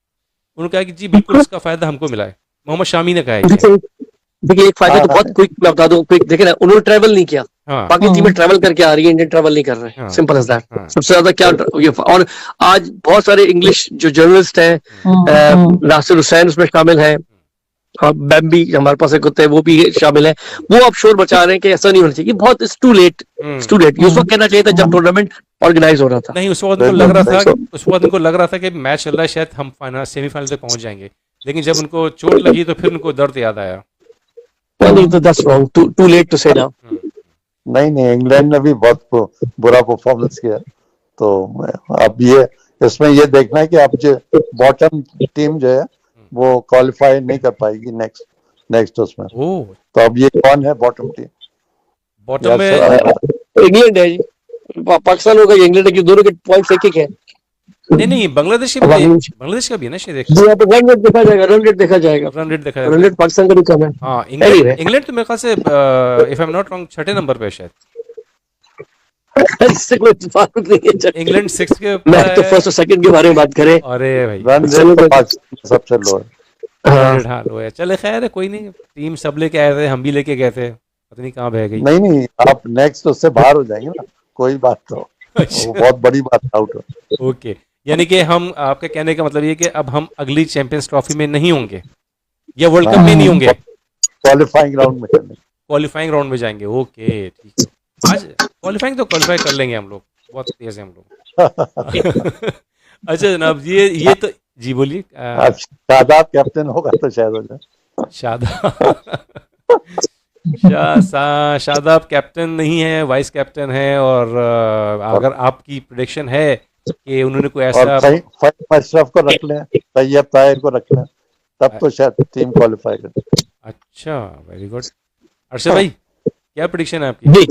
उन्होंने कहा कि जी बिल्कुल इसका फायदा हमको मिला है। मोहम्मद शामी ने कहा है। देखिए एक फायदा तो बहुत क्विक मैं बता दूं, क्विक देखिए ना, उन्होंने ट्रैवल नहीं किया। बाकी टीमें ट्रैवल करके आ रही है, इंडियन ट्रैवल नहीं कर रहे हैं, सिंपल एज दैट। सबसे ज्यादा क्या और आज बहुत सारे इंग्लिश जो जर्नलिस्ट हैं, नासिर हुसैन उसमें शामिल है, बैम्बी हमारे पास एक होते हैं वो भी शामिल है, वो अब शोर बचा रहे हैं कि ऐसा नहीं होना चाहिए, बहुत टू लेट। उस वक्त कहना चाहिए था जब टूर्नामेंट ऑर्गेनाइज हो रहा था। नहीं, उस वक्त उनको लग रहा था कि मैच चल रहा है, शायद हम फाइनल सेमीफाइनल तक पहुंच जाएंगे, लेकिन जब उनको चोट लगी तो फिर उनको दर्द याद आया। टू लेट टू से नाउ। नहीं, इंग्लैंड ने भी बहुत बुरा परफॉर्मेंस किया, तो अब ये इसमें ये देखना है कि अब जो बॉटम टीम जो है वो क्वालिफाई नहीं कर पाएगी नेक्स्ट उसमें। तो अब ये कौन है बॉटम टीम? बॉटम में इंग्लैंड है जी, पाकिस्तान होगा, इंग्लैंड है, दोनों के पॉइंट्स एक है। नहीं, बांग्लादेश का भी है ना शायद। रन रेट देखा जाएगा, रन रेट पाकिस्तान का भी कम है। हाँ, इंग्लैंड तो मेरे ख्याल से if I am not wrong 6ठे नंबर पे शायद। इससे कोई इत्तेफाक नहीं है। इंग्लैंड 6 के मैं तो फर्स्ट और सेकंड के बारे में बात करें। अरे भाई, रन रेट सबसे लो है। लो है। चले खैर है, कोई नहीं, टीम सब लेके आए थे, हम भी लेके गए थे, पता नहीं कहाँ बह गई। नहीं नहीं, आप नेक्स्ट उससे बाहर हो जाएंगे ना, कोई बात तो वो अच्छा, बहुत बड़ी बात आउट हो। ओके, यानी कि हम, आपके कहने का मतलब ये कि अब हम अगली चैंपियंस ट्रॉफी में नहीं होंगे या वर्ल्ड कप में नहीं होंगे, क्वालिफाइंग राउंड में चलेंगे। क्वालिफाइंग राउंड में जाएंगे। ओके, ठीक है। आज क्वालिफाइंग तो क्वालिफाई कर लेंगे हम लोग, बहुत तेज हैं हम लोग। अच्छा जनाब, ये तो जी बोलिए। आज शादाब कैप्टन होगा तो शायद हो जाए। शादाब कैप्टन नहीं है, वाइस कैप्टन है, और अगर आपकी प्रेडिक्शन है कि उन्होंने कोई और ऐसा, फहीम अशरफ को रख लें, तैयब ताहिर को रख लें, तब तो शायद टीम क्वालिफाई करे। अच्छा, वेरी गुड। अर्शद भाई, क्या प्रेडिक्शन है आपकी? जी,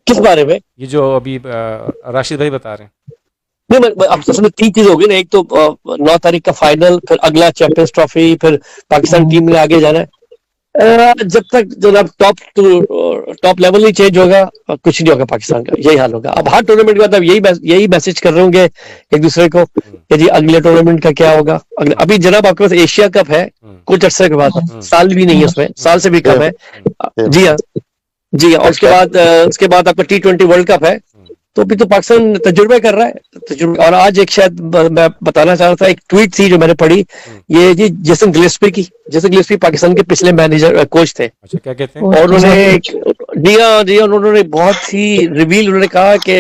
किस बारे में? ये जो अभी राशिद भाई बता रहे हैं। नहीं, अब उसमें 3 चीज होगी ना। एक तो 9 तारीख का फाइनल, फिर अगला चैंपियंस ट्रॉफी, फिर पाकिस्तान टीम में आगे जाना है। जब तक जनाब टॉप लेवल नहीं चेंज होगा, कुछ नहीं होगा पाकिस्तान का, यही हाल होगा। अब हर टूर्नामेंट के बाद अब यही मैसेज कर रहे होंगे एक दूसरे को कि जी अगले टूर्नामेंट का क्या होगा। अभी जनाब आपके पास एशिया कप है कुछ अर्से के बाद, साल भी नहीं है उसमें, साल से भी कम है। जी हाँ, जी हाँ। और उसके बाद आपका T20 वर्ल्ड कप है। तो अभी तो पाकिस्तान तजुर्बे कर रहा है, और आज एक शायद मैं बताना चाह रहा था, एक ट्वीट थी जो मैंने पढ़ी, ये जी जेसन गिलेस्पी की। जेसन गिलेस्पी पाकिस्तान के पिछले मैनेजर कोच थे। अच्छा, क्या कहते हैं? और उन्होंने उन्होंने बहुत ही रिवील उन्होंने कहा कि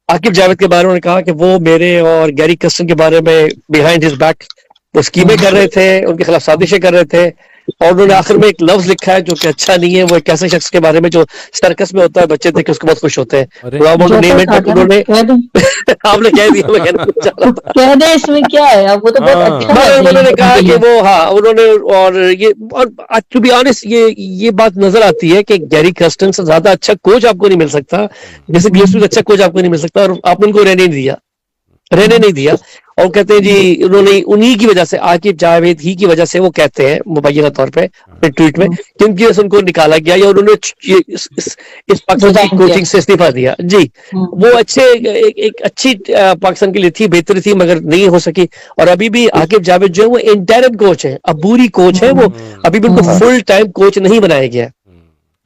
आकिब जावेद के बारे में उन्होंने कहा कि वो मेरे और गैरी कस्टन के बारे में बिहाइंड हिज बैक वो स्कीमें कर रहे थे, उनके खिलाफ साजिशें कर रहे थे। और उन्होंने आखिर में एक लफ्ज लिखा है जो कि अच्छा नहीं है। वो एक ऐसे शख्स के बारे में जो सर्कस में होता है, बच्चे देख के उसके बहुत खुश होते हैं। उन्होंने आपने कह दिया, मैं कहना चाह रहा था, कह दे इसमें क्या है, अब वो तो बहुत अच्छा है। उन्होंने कहा कि वो, हाँ उन्होंने, और टू बी ऑनेस्ट ये बात नजर आती है कि गैरी कर्स्टन से ज्यादा अच्छा कोच आपको नहीं मिल सकता, जैसे गिलेस्पी से अच्छा कोच आपको नहीं मिल सकता, और आपने उनको रहने नहीं दिया। और कहते हैं जी उन्होंने उन्हीं की वजह से, आकिब जावेद ही की वजह से, वो कहते हैं मुबैना तौर पे अपने ट्वीट में, क्योंकि उनको निकाला गया या उन्होंने इस पाकिस्तान की कोचिंग से इस्तीफा दिया। जी, वो एक अच्छी पाकिस्तान के लिए थी, बेहतर थी, मगर नहीं हो सकी। और अभी भी आकिब जावेद जो है वो इंटरिम कोच है, अबूरी कोच है वो, अभी भी उनको फुल टाइम कोच नहीं बनाया गया।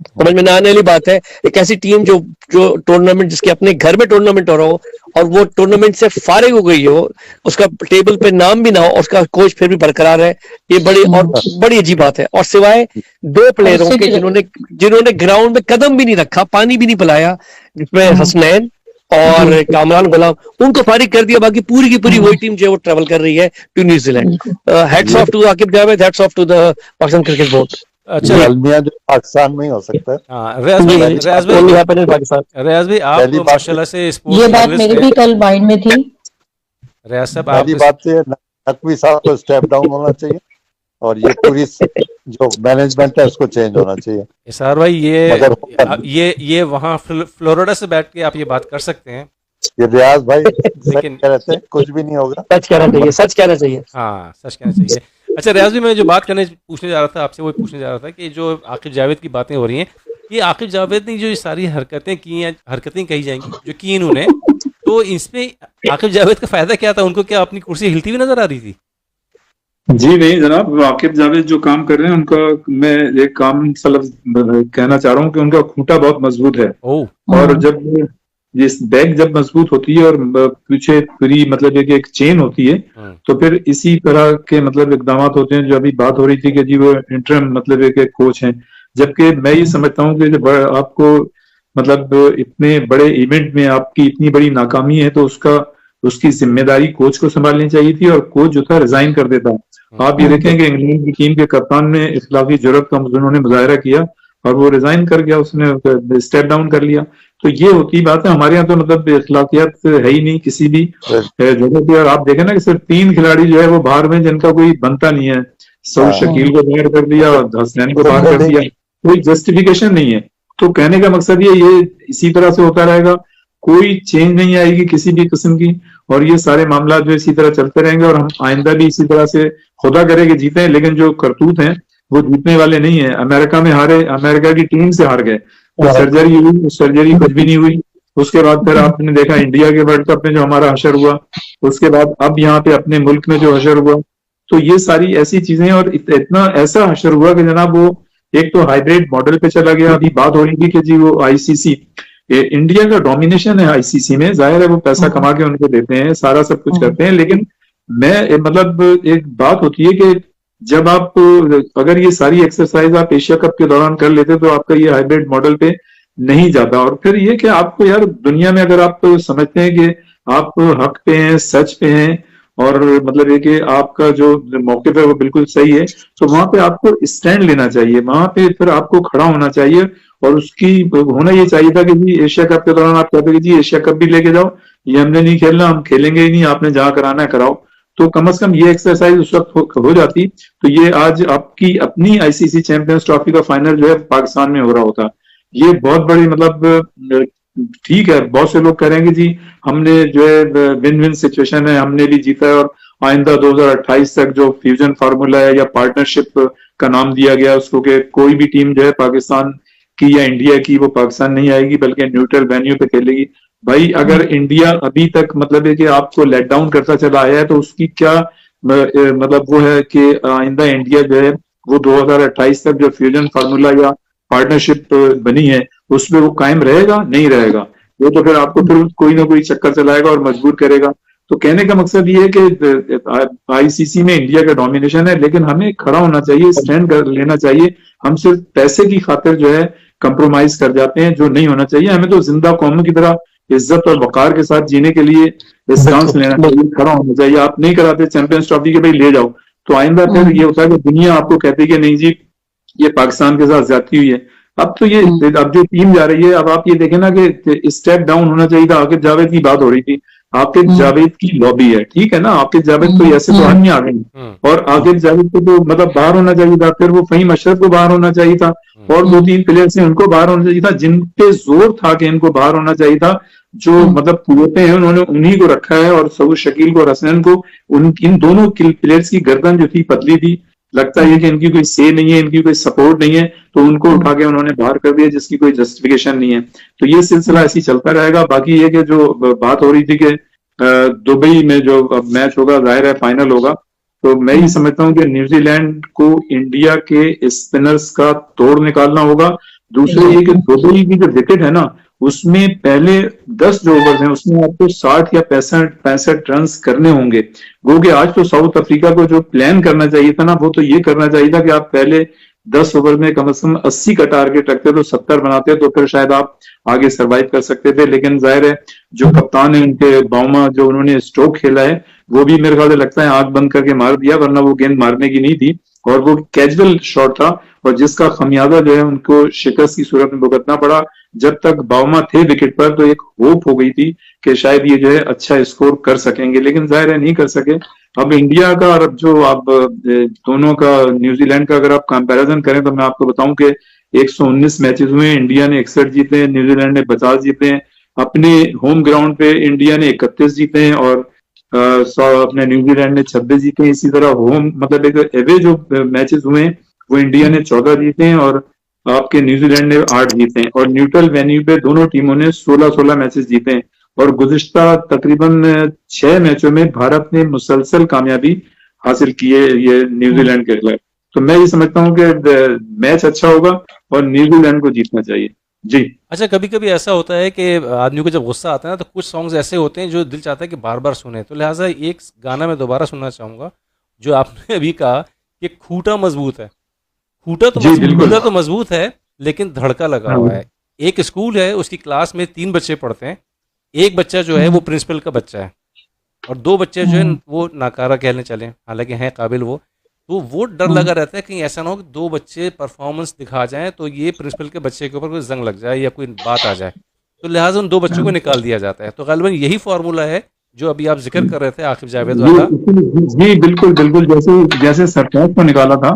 समझ में ना आने वाली बात है। एक ऐसी टीम जो टूर्नामेंट, जिसके अपने घर में टूर्नामेंट हो रहा हो और वो टूर्नामेंट से फारिग हो गई हो, उसका टेबल पे नाम भी ना हो, उसका कोच फिर भी बरकरार है, ये बड़ी अजीब बात है। और सिवाय 2 प्लेयरों के जिन्होंने ग्राउंड में कदम भी नहीं रखा, पानी भी नहीं पिलाया, जिसमें हसनैन और कामरान गुलाम, उनको फारिग कर दिया। बाकी पूरी की पूरी वही टीम जो है वो ट्रेवल कर रही है to New Zealand. Hats off to Aqib Javed, hats off to the Pakistan cricket board. अच्छा, अलमिया जो पाकिस्तान में ही हो सकता है। रियाज भाई, आप माशाल्लाह से स्पोर्ट्स, ये बात मेरे भी कल माइंड में थी। रियाज साहब, पहली बात तो नकवी साहब को स्टेप डाउन होना चाहिए, और ये पूरी जो मैनेजमेंट है उसको चेंज होना चाहिए। इसार भाई, ये वहाँ फ्लोरिडा से बैठ के आप ये बात कर सकते हैं। ये रियाज भाई लेकिन कह रहे थे कुछ भी नहीं होगा, सच कहना चाहिए। हाँ, सच कहना चाहिए। अच्छा रियाज भाई, मैं जो बात पूछने जा रहा था आपसे, वो पूछने जा रहा था कि जो आकिब जावेद की बातें हो रही हैं, ये आकिब जावेद ने जो ये सारी हरकतें कही जाएंगी जो की इन्होंने, तो इसमें आकिब जावेद का फायदा क्या था? उनको क्या अपनी कुर्सी हिलती हुई नजर आ रही थी? जी नहीं जनाब, आकिब जावेद जो काम कर रहे हैं उनका, मैं एक काम कहना चाह रहा हूँ कि उनका खूंटा बहुत मजबूत है। और जब ये बैग जब मजबूत होती है और पीछे पूरी मतलब एक चेन होती है, तो फिर इसी तरह के मतलब इकदाम होते हैं। जो अभी बात हो रही थी कि जी वो इंटरम मतलब एक कोच हैं, जबकि मैं ये समझता हूँ कि जब आपको मतलब इतने बड़े इवेंट में आपकी इतनी बड़ी नाकामी है, तो उसकी जिम्मेदारी कोच को संभालनी चाहिए थी, और कोच जो था रिजाइन कर देता। आप ये देखें कि इंग्लैंड की टीम के कप्तान ने इख्लाफी जुर्रत का उन्होंने मुजाहरा किया और वो रिजाइन कर गया, उसने स्टेप डाउन कर लिया। तो ये होती बात है। हमारे यहाँ तो मतलब इखलाकियात है ही नहीं किसी भी जगह पे। और आप देखें ना कि सिर्फ 3 खिलाड़ी जो है वो बाहर में, जिनका कोई बनता नहीं है। सऊद शकील को बाहर कर दिया, हसनैन को बाहर कर दिया, कोई जस्टिफिकेशन नहीं है। तो कहने का मकसद ये इसी तरह से होता रहेगा, कोई चेंज नहीं आएगी किसी भी किस्म की, और ये सारे मामला जो इसी तरह चलते रहेंगे। और हम आइंदा भी इसी तरह से खुदा करे कि जीते, लेकिन जो करतूत हैं वो जीतने वाले नहीं है। अमेरिका में हारे, अमेरिका की टीम से हार गए, सर्जरी हुई, सर्जरी कुछ भी नहीं हुई। उसके बाद फिर आपने देखा इंडिया के वर्ल्ड कप में जो हमारा हशर हुआ, उसके बाद अब यहाँ पे अपने मुल्क में जो हशर हुआ, तो ये सारी ऐसी चीजें। और इतना ऐसा हशर हुआ कि जनाब वो एक तो हाइब्रिड मॉडल पे चला गया। अभी बात हो रही थी कि जी वो आईसीसी, इंडिया का डोमिनेशन है आईसीसी में, जाहिर है वो पैसा कमा के उनको देते हैं, सारा सब कुछ करते हैं, लेकिन मतलब एक बात होती है कि जब आप, अगर ये सारी एक्सरसाइज आप एशिया कप के दौरान कर लेते तो आपका ये हाइब्रिड मॉडल पे नहीं जाता। और फिर ये कि आपको यार दुनिया में अगर आप समझते हैं कि आप हक पे हैं, सच पे हैं, और मतलब ये कि आपका जो मौके पे वो बिल्कुल सही है, तो वहां पे आपको स्टैंड लेना चाहिए, वहां पे फिर आपको खड़ा होना चाहिए। और उसकी होना ये चाहिए था कि जी एशिया कप के दौरान आप कहते कि जी एशिया कप भी लेके जाओ, ये हमने नहीं खेलना, हम खेलेंगे ही नहीं, आपने जहां कराना है कराओ। तो कम से कम ये एक्सरसाइज उस वक्त हो जाती, तो ये आज आपकी अपनी आईसीसी चैंपियंस ट्रॉफी का फाइनल जो है पाकिस्तान में हो रहा होता। ये बहुत बड़ी मतलब ठीक है, बहुत से लोग कह रहे हैं कि जी हमने जो है विन विन सिचुएशन है, हमने भी जीता है, और आइंदा 2028 तक जो फ्यूजन फार्मूला है या पार्टनरशिप का नाम दिया गया उसको, कि कोई भी टीम जो है पाकिस्तान की या इंडिया की वो पाकिस्तान नहीं आएगी बल्कि न्यूट्रल वेन्यू पे खेलेगी। भाई अगर इंडिया अभी तक मतलब है कि आपको लेट डाउन करता चला आया है, तो उसकी क्या मतलब वो है कि आइंदा इंडिया जो है वो 2028 तक जो फ्यूजन फार्मूला या पार्टनरशिप बनी है उसमें वो कायम रहेगा, नहीं रहेगा? वो तो फिर आपको फिर कोई ना कोई चक्कर चलाएगा और मजबूर करेगा। तो कहने का मकसद ये है कि आईसीसी में इंडिया का डोमिनेशन है, लेकिन हमें खड़ा होना चाहिए, स्टैंड कर लेना चाहिए। हम सिर्फ पैसे की खातिर जो है कंप्रोमाइज कर जाते हैं, जो नहीं होना चाहिए। हमें तो जिंदा कौम की तरह इज्जत और वकार के साथ जीने के लिए चांस लेना चाहिए, खड़ा होना चाहिए। आप नहीं कराते चैंपियंस ट्रॉफी के भाई ले जाओ, तो आइंदा फिर ये होता है कि दुनिया आपको कहती है कि नहीं जी ये पाकिस्तान के साथ ज्यादती हुई है। अब तो ये अब जो टीम जा रही है, अब आप ये देखें ना कि स्टेप डाउन होना चाहिए था। आकिब जावेद की बात हो रही थी, आकिब जावेद की लॉबी है, ठीक है ना, आकिब जावेद तो ऐसे तो अन्य आ गई, और आकिब जावेद को तो मतलब बाहर होना चाहिए था, फिर वो फहीम अशरफ को बाहर होना चाहिए था, और 2-3 प्लेयर्स हैं उनको बाहर होना चाहिए था, जिन पे जोर था कि इनको बाहर होना चाहिए था। जो मतलब कुवतें हैं उन्होंने उन्हीं को रखा है, और सबूत शकील को और हसनैन को, इन दोनों प्लेयर्स की गर्दन जो थी पतली थी, लगता है कि इनकी कोई से नहीं है, इनकी कोई सपोर्ट नहीं है, तो उनको उठा के उन्होंने बाहर कर दिया, जिसकी कोई जस्टिफिकेशन नहीं है। तो ये सिलसिला ऐसी चलता रहेगा। बाकी ये कि जो बात हो रही थी कि दुबई में जो मैच होगा, जाहिर है फाइनल होगा, तो मैं ये समझता हूँ कि न्यूजीलैंड को इंडिया के स्पिनर्स का तोड़ निकालना होगा। दूसरे ये कि दुबई की जो विकेट है ना, उसमें पहले 10 जो ओवर हैं उसमें आपको 60 या 65 रन करने होंगे। वो कि आज तो साउथ अफ्रीका को जो प्लान करना चाहिए था ना, वो तो ये करना चाहिए था कि आप पहले 10 ओवर में कम से कम 80 का टारगेट रखते, तो 70 बनाते, तो फिर शायद आप आगे सरवाइव कर सकते थे। लेकिन जाहिर है जो कप्तान है उनके बाउमा, जो उन्होंने स्ट्रोक खेला है, वो भी मेरे ख्याल से लगता है आंख बंद करके मार दिया, वरना वो गेंद मारने की नहीं थी, और वो कैजुअल शॉट था, और जिसका खमियाजा जो है उनको शिकस्त की सूरत में भुगतना पड़ा। जब तक बाउमा थे विकेट पर तो एक होप हो गई थी कि शायद ये जो है अच्छा स्कोर कर सकेंगे, लेकिन जाहिर है नहीं कर सके। अब इंडिया का और जो आप दोनों का, न्यूजीलैंड का अगर आप कंपैरिजन करें, तो मैं आपको बताऊं कि 119 मैचेस हुए, इंडिया ने 61 जीते हैं, न्यूजीलैंड ने 50 जीते हैं। अपने होम ग्राउंड पे इंडिया ने 31 जीते हैं, और अपने न्यूजीलैंड ने 26 जीते हैं। इसी तरह होम मतलब एक एवे जो मैचेस हुए हैं वो इंडिया ने 14 जीते हैं, और आपके न्यूजीलैंड ने 8 जीते हैं, और न्यूट्रल वेन्यू पे दोनों टीमों ने 16-16 मैचेस जीते हैं। और गुज़िश्ता तकरीबन 6 मैचों में भारत ने मुसलसल कामयाबी हासिल की है ये न्यूजीलैंड के खिलाफ। तो मैं ये समझता हूँ कि मैच अच्छा होगा और न्यूजीलैंड को जीतना चाहिए। जी अच्छा, कभी कभी ऐसा होता है कि आदमी को जब गुस्सा आता है ना, तो कुछ सॉन्ग्स ऐसे होते हैं जो दिल चाहता है कि बार बार सुने, तो लिहाजा एक गाना मैं दोबारा सुनना चाहूंगा जो आपने अभी कहा कि खूंटा मजबूत है। खूंटा तो मजबूत है, लेकिन धड़का लगा हुआ है। एक स्कूल है, उसकी क्लास में 3 बच्चे पढ़ते हैं, एक बच्चा जो है वो प्रिंसिपल का बच्चा है, और 2 बच्चे जो है वो नाकारा कहने चले, हालांकि हैं काबिल तो वो डर लगा रहता है कहीं ऐसा ना हो कि 2 बच्चे परफॉर्मेंस दिखा जाएं तो ये प्रिंसिपल के बच्चे के ऊपर कोई जंग लग जाए या कोई बात आ जाए, तो लिहाजा उन 2 बच्चों को निकाल दिया जाता है। तो गालिबन यही फॉर्मूला है जो अभी आप जिक्र कर रहे थे आकिब जावेद वाला। जी बिल्कुल बिल्कुल, जैसे सरफराज को निकाला था,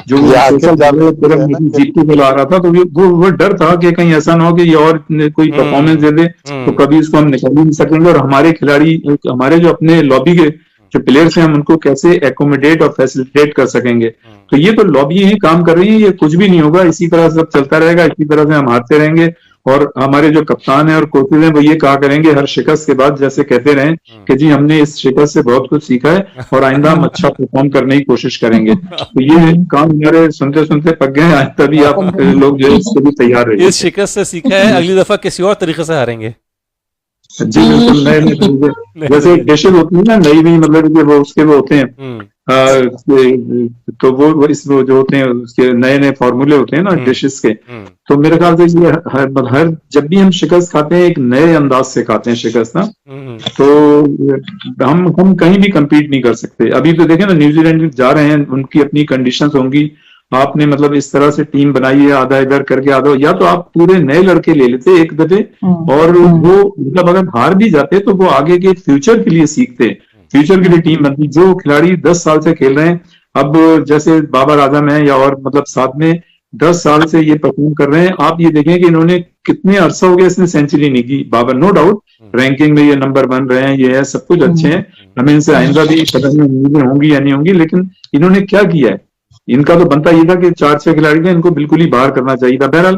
जो जीत के आ रहा था, तो वो डर था कि कहीं ऐसा ना हो कि ये और कोई परफॉर्मेंस दे दे तो कभी इसको हम निकाल नहीं सकेंगे, और हमारे खिलाड़ी, हमारे जो अपने लॉबी के जो प्लेयर्स हैं, हम उनको कैसे एकोमोडेट और फैसिलिटेट कर सकेंगे। तो ये तो लॉबी ही काम कर रही है, ये कुछ भी नहीं होगा, इसी तरह सब चलता रहेगा, इसी तरह से हम हारते रहेंगे, और हमारे जो कप्तान है और कोचेज हैं वो ये कहा करेंगे हर शिकस्त के बाद, जैसे कहते रहें कि जी हमने इस शिकस्त से बहुत कुछ सीखा है और आइंदा हम अच्छा परफॉर्म करने की कोशिश करेंगे। तो ये काम हमारे सुनते सुनते पक गए हैं, तभी आप लोग जो है इसके लिए तैयार रहिए। इस शिकस्त से सीखा है, अगली दफा किसी और तरीके से हारेंगे। जी बिल्कुल, नए नए तरीके, जैसे डिशेज होती है ना नई नई, मतलब कि वो उसके वो होते हैं तो वो इस वो जो होते हैं उसके नए नए फॉर्मूले होते हैं ना डिशेस के। तो मेरे ख्याल से ये हर जब भी हम शिकस्त खाते हैं एक नए अंदाज से खाते हैं शिकस्त ना, तो हम कहीं भी compete नहीं कर सकते। अभी तो देखें ना न्यूजीलैंड जा रहे हैं, उनकी अपनी कंडीशंस होंगी, आपने मतलब इस तरह से टीम बनाई है, आधा इधर करके आधा, या तो आप पूरे नए लड़के ले लेते एक दफे और वो मतलब अगर हार भी जाते तो वो आगे के फ्यूचर के लिए सीखते, फ्यूचर के लिए टीम बनती। जो खिलाड़ी 10 साल से खेल रहे हैं, अब जैसे बाबर आजम है या और मतलब साथ में 10 साल से ये परफॉर्म कर रहे हैं, आप ये देखें कि इन्होंने कितने अरसा हो गया इसने सेंचुरी नहीं की। बाबर नो डाउट रैंकिंग में ये नंबर 1 रहे हैं, ये है सब कुछ अच्छे हैं, हमें इनसे आइंदा भी पता नहीं उम्मीदें होंगी या नहीं होंगी, लेकिन इन्होंने क्या किया है, इनका तो बनता ये था कि 4-6 खिलाड़ी थे, इनको बिल्कुल ही बाहर करना चाहिए था। बहरहाल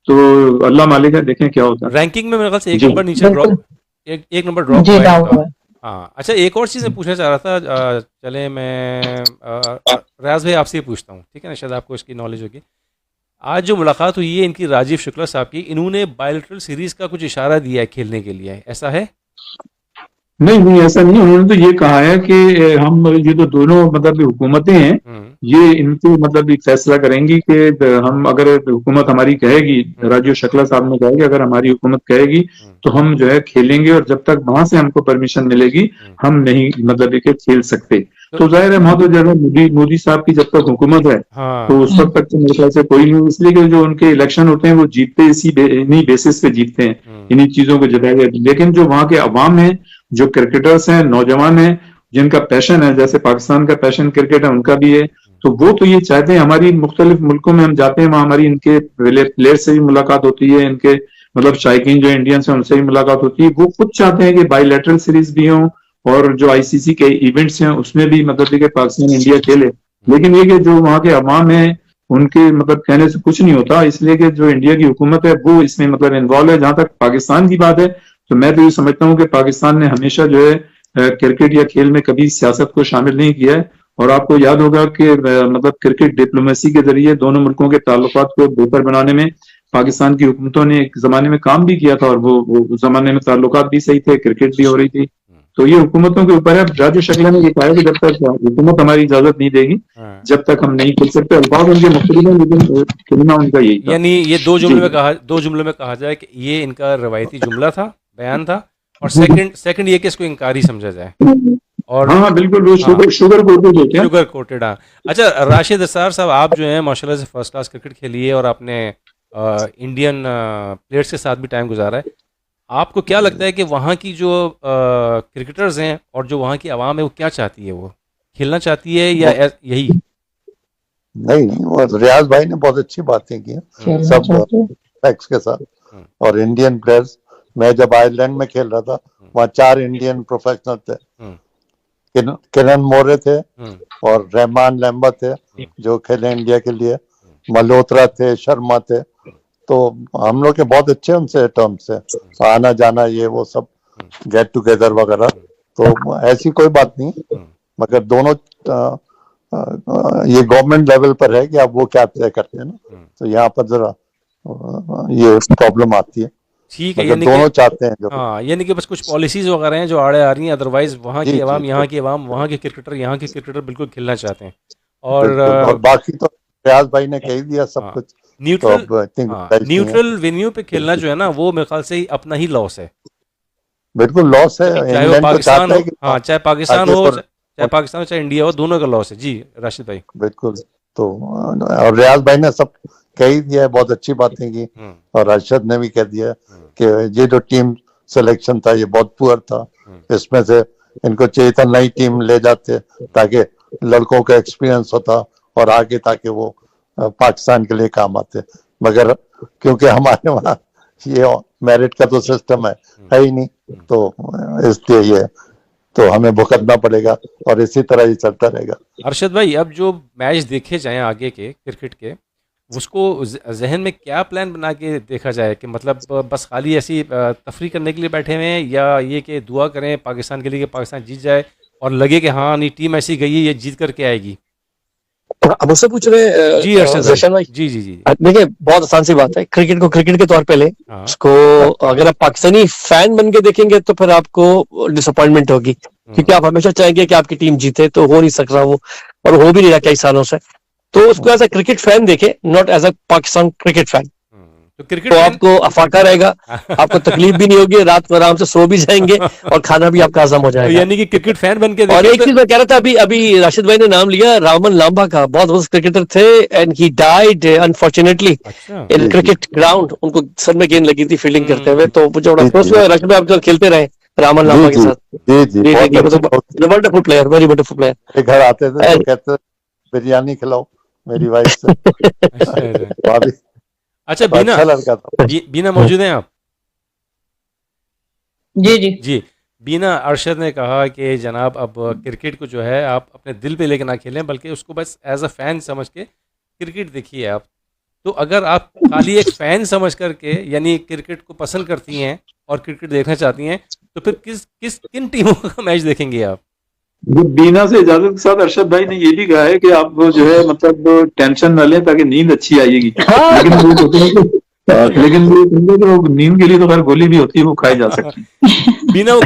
तो अल्लाह मालिक है, देखें क्या होता है। रैंकिंग में मेरे ख्याल से एक नंबर नीचे ड्रॉप, एक नंबर ड्रॉप जी हुआ डाउन है। हुआ। हाँ अच्छा, एक और चीज़ मैं पूछना चाह रहा था, चले मैं रियाज भाई आपसे ही पूछता हूँ, ठीक है ना, शायद आपको इसकी नॉलेज होगी। आज जो मुलाकात हुई है इनकी राजीव शुक्ला साहब की, इन्होंने बायलैटरल सीरीज का कुछ इशारा दिया है खेलने के लिए, ऐसा है? नहीं नहीं ऐसा नहीं, उन्होंने तो ये कहा है कि हम ये तो दोनों मतलब हुकूमतें हैं, ये इनको मतलब एक फैसला करेंगी कि हम अगर हुकूमत हमारी कहेगी, राजीव शुक्ला साहब ने कहा कि अगर हमारी हुकूमत कहेगी तो हम जो है खेलेंगे, और जब तक वहां से हमको परमिशन मिलेगी हम नहीं मतलब ये खेल सकते। तो जाहिर है वहां तो जो है मोदी साहब की जब तक हुकूमत है तो उस वक्त तक तो मेरे ख्याल से कोई नहीं, इसलिए कि जो उनके इलेक्शन होते हैं वो जीतते इन्हीं बेसिस पे जीतते हैं, इन्हीं चीजों को जिताया। लेकिन जो वहां के अवाम है, जो क्रिकेटर्स हैं, नौजवान हैं, जिनका पैशन है, जैसे पाकिस्तान का पैशन क्रिकेट है उनका भी है, तो वो तो ये चाहते हैं, हमारी मुख्तलिफ मुल्कों में हम जाते हैं, वहां हमारी इनके प्लेयर से भी मुलाकात होती है, इनके मतलब शायकीन जो इंडियंस हैं उनसे भी मुलाकात होती है, वो खुद चाहते हैं कि बायलैटरल सीरीज भी हो और जो आईसीसी के इवेंट्स हैं उसमें भी मतलब कि पाकिस्तान इंडिया खेले। लेकिन ये कि जो वहां के अवाम है उनके मतलब कहने से कुछ नहीं होता, इसलिए कि जो इंडिया की हुकूमत है वो इसमें मतलब इन्वॉल्व है। जहां तक पाकिस्तान की बात है तो मैं तो ये समझता हूँ कि पाकिस्तान ने हमेशा जो है क्रिकेट या खेल में कभी सियासत को शामिल नहीं किया है, और आपको याद होगा कि मतलब क्रिकेट डिप्लोमेसी के जरिए दोनों मुल्कों के ताल्लुकात को बेहतर बनाने में पाकिस्तान की हुकूमतों ने एक जमाने में काम भी किया था, और वो उस जमाने में ताल्लुकात भी सही थे, क्रिकेट भी हो रही थी। तो ये हुकूमतों के ऊपर है। राजीव शुक्ला ने ये कहा कि जब तक हुकूमत हमारी इजाजत नहीं देगी जब तक हम नहीं खेल सकते। अल्फाज उनके मुख्तलिफ हैं लेकिन खेलना उनका यही था। यानी ये दो जुमलों में कहा जाए कि ये इनका रवायती जुमला था, बयान था, और सेकंड ये कि इसको इंकारी समझा जाए। और हाँ बिल्कुल, वो शुगर कोटेड होते हैं। शुगर कोटेड, हाँ। अच्छा राशिद असार साहब, आप जो है माशाल्लाह से फर्स्ट क्लास क्रिकेट खेली है और आपने इंडियन प्लेयर्स के साथ भी टाइम गुजारा है। आपको क्या लगता है कि वहाँ की जो क्रिकेटर्स हैं और जो वहाँ की आवाम है वो क्या चाहती है? वो खेलना चाहती है या यही? नहीं, वो रियाज भाई ने बहुत अच्छी बातें की हैं सब फैक्ट्स के साथ। और इंडियन प्लेयर्स, मैं जब आयरलैंड में खेल रहा था वहाँ 4 इंडियन प्रोफेशनल थे, किरण मोरे थे और रहमान लैम्बा थे जो खेले इंडिया के लिए, मल्होत्रा थे, शर्मा थे। तो हम लोग के बहुत अच्छे उनसे टर्म्स है, आना जाना ये वो सब गेट टुगेदर वगैरह, तो ऐसी कोई बात नहीं। मगर दोनों ये गवर्नमेंट लेवल पर है कि आप वो क्या तय करते हैं ना, तो यहाँ पर जरा ये प्रॉब्लम आती है। ठीक है, यानी दोनों चाहते हैं जो, हाँ, यानी कि बस कुछ पॉलिसीज वगैरह हैं जो आड़े आ रही हैं, अदरवाइज वहाँ की आवाम, यहाँ की आवाम, वहाँ के क्रिकेटर, यहाँ के क्रिकेटर बिल्कुल खेलना चाहते हैं। और बाकी तो रियाज भाई ने कह दिया सब कुछ। न्यूट्रल वेन्यू पे खेलना जो है ना, वो मेरे ख्याल से अपना ही लॉस है, बिल्कुल लॉस है। चाहे वो पाकिस्तान हो, हाँ, चाहे पाकिस्तान हो, चाहे इंडिया हो, दोनों का लॉस है। जी राशिद भाई। बिल्कुल, तो और रियाज भाई ने सब कह ही दिया है, बहुत अच्छी बातें की। और अरशद ने भी कह दिया कि ये जो टीम सिलेक्शन था ये बहुत पुअर था, इसमें से इनको चाहिए था नई टीम ले जाते ताकि लड़कों का एक्सपीरियंस होता और आगे ताकि वो पाकिस्तान के लिए काम आते। मगर क्योंकि हमारे वहाँ ये मेरिट का तो सिस्टम है ही नहीं, तो इसलिए ये तो हमें भुगतना पड़ेगा और इसी तरह ही चलता रहेगा। अरशद भाई, अब जो मैच देखे जाएं आगे के क्रिकेट के, उसको जहन में क्या प्लान बना के देखा जाए कि मतलब बस खाली ऐसी तफरीह करने के लिए बैठे हुए हैं, या ये कि दुआ करें पाकिस्तान के लिए कि पाकिस्तान जीत जाए और लगे कि हाँ नहीं टीम ऐसी गई है ये जीत करके आएगी? अब मुझसे पूछ रहे जी अर्शद जशन भाई, जी जी जी देखिए बहुत आसान सी बात है, क्रिकेट को क्रिकेट के तौर पे ले, हाँ उसको अगर आप पाकिस्तानी फैन बन के देखेंगे तो फिर आपको डिसअपॉइंटमेंट होगी, क्योंकि आप हमेशा चाहेंगे कि आपकी टीम जीते, तो हो नहीं सक रहा वो, और हो भी नहीं रहा कई सालों से। तो उसको एज अ क्रिकेट फैन देखे, not as a Pakistan cricket fan, तो क्रिकेट तो फैन आपको अफाका रहेगा, आपको तकलीफ भी नहीं होगी, रात को आराम से सो भी जाएंगे और खाना भी आपका हजम हो तो जाएगा। यानी कि क्रिकेट फैन बन के और देखें एक चीज मैं कह रहा था, अभी अभी राशिद भाई ने नाम लिया रामन लांबा का, बहुत मस्त क्रिकेटर थे एंड ही डाइड अनफॉर्चुनेटली अच्छा इन क्रिकेट ग्राउंड। उनको सर में गेंद लगी थी फील्डिंग करते हुए, तो मुझे बड़ा अफसोस हुआ। राशिद भाई आप तो खेलते रहे रामन लांबा के साथ। जी जी wonderful player, very wonderful player. घर आते थे तो कहते बिरयानी खिलाओ मेरी वाइफ से। अच्छा अच्छा बीना, अच्छा लड़का था। बीना मौजूद हैं आप? जी जी जी बीना, अरशद ने कहा कि जनाब अब क्रिकेट को जो है आप अपने दिल पे लेकर ना खेलें, बल्कि उसको बस एज अ फैन समझ के क्रिकेट देखिए आप। तो अगर आप खाली एक फैन समझ करके यानी क्रिकेट को पसंद करती हैं और क्रिकेट देखना चाहती हैं, तो फिर किन टीमों का मैच देखेंगे आप? वो बीना से इजाजत के साथ अरशद भाई ने ये भी कहा है कि आप वो जो है मतलब टेंशन न लें ताकि नींद अच्छी आएगी। लेकिन वो कहते हैं कि वो नींद के लिए तो खैर गोली भी होती है, वो खाई जा सकती है। बीना, वो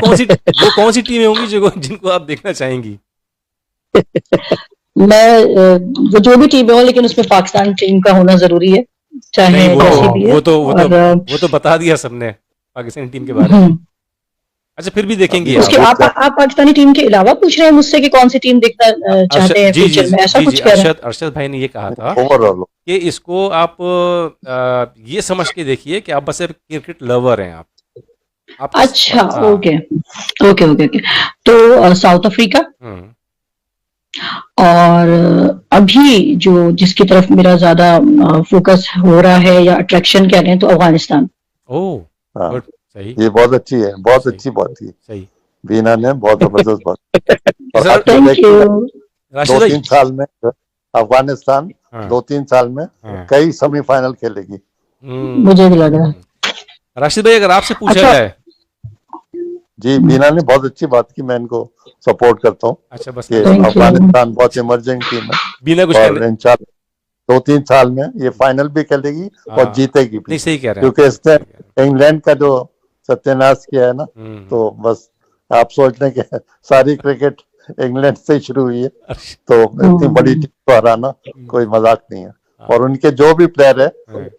कौन सी टीमें होंगी जिनको आप देखना चाहेंगी? मैं वो जो भी टीम हो, लेकिन उसमें पाकिस्तान टीम का होना जरूरी है, चाहे नहीं जैसी भी है। वो तो बता दिया सबने पाकिस्तानी टीम के बारे में। अच्छा फिर भी देखेंगे उसके आप पाकिस्तानी टीम के अलावा पूछ रहे हैं मुझसे कि कौन सी टीम देखना चाहते हैं फ्यूचर में, ऐसा कुछ कह रहे हैं? अरशद भाई ने ये कहा था ओवरऑल कि इसको आप ये समझ के देखिए कि आप बस एक क्रिकेट लवर हैं आप अच्छा हाँ। Okay okay okay okay. तो साउथ अफ्रीका, और अभी जो जिसकी तरफ मेरा ज्यादा फोकस हो रहा है या अट्रैक्शन कह रहे हैं, तो अफगानिस्तान। ओह हाँ, गुड, सही ये बहुत अच्छी है, बहुत सही, अच्छी बात की सही। बीना ने, बहुत जबरदस्त बात। और सर, अब तो थैंक देखिए, यू। राशिद 2-3 भाई साल में अफगानिस्तान हाँ 2-3 साल में हाँ कई सेमीफाइनल खेलेगी। मुझे भी लग रहा है। राशिद भाई अगर आपसे पूछा अच्छा। जाए, जी बीना ने बहुत अच्छी बात की, मैं इनको सपोर्ट करता हूँ अच्छा बस कि Thank you. अफगानिस्तान बहुत इमर्जिंग टीम है, बीना कुछ और कहने, इन 2-3 साल में ये फाइनल भी खेलेगी और हाँ, जीतेगी भी, नहीं सही कह रहे हैं क्योंकि इसने इंग्लैंड का जो सत्यानाश किया है ना, आप। तो बस आप सोच लें कि सारी क्रिकेट इंग्लैंड से ही शुरू हुई है, तो इतनी बड़ी टीम को हराना कोई मजाक नहीं है। और उनके जो भी प्लेयर है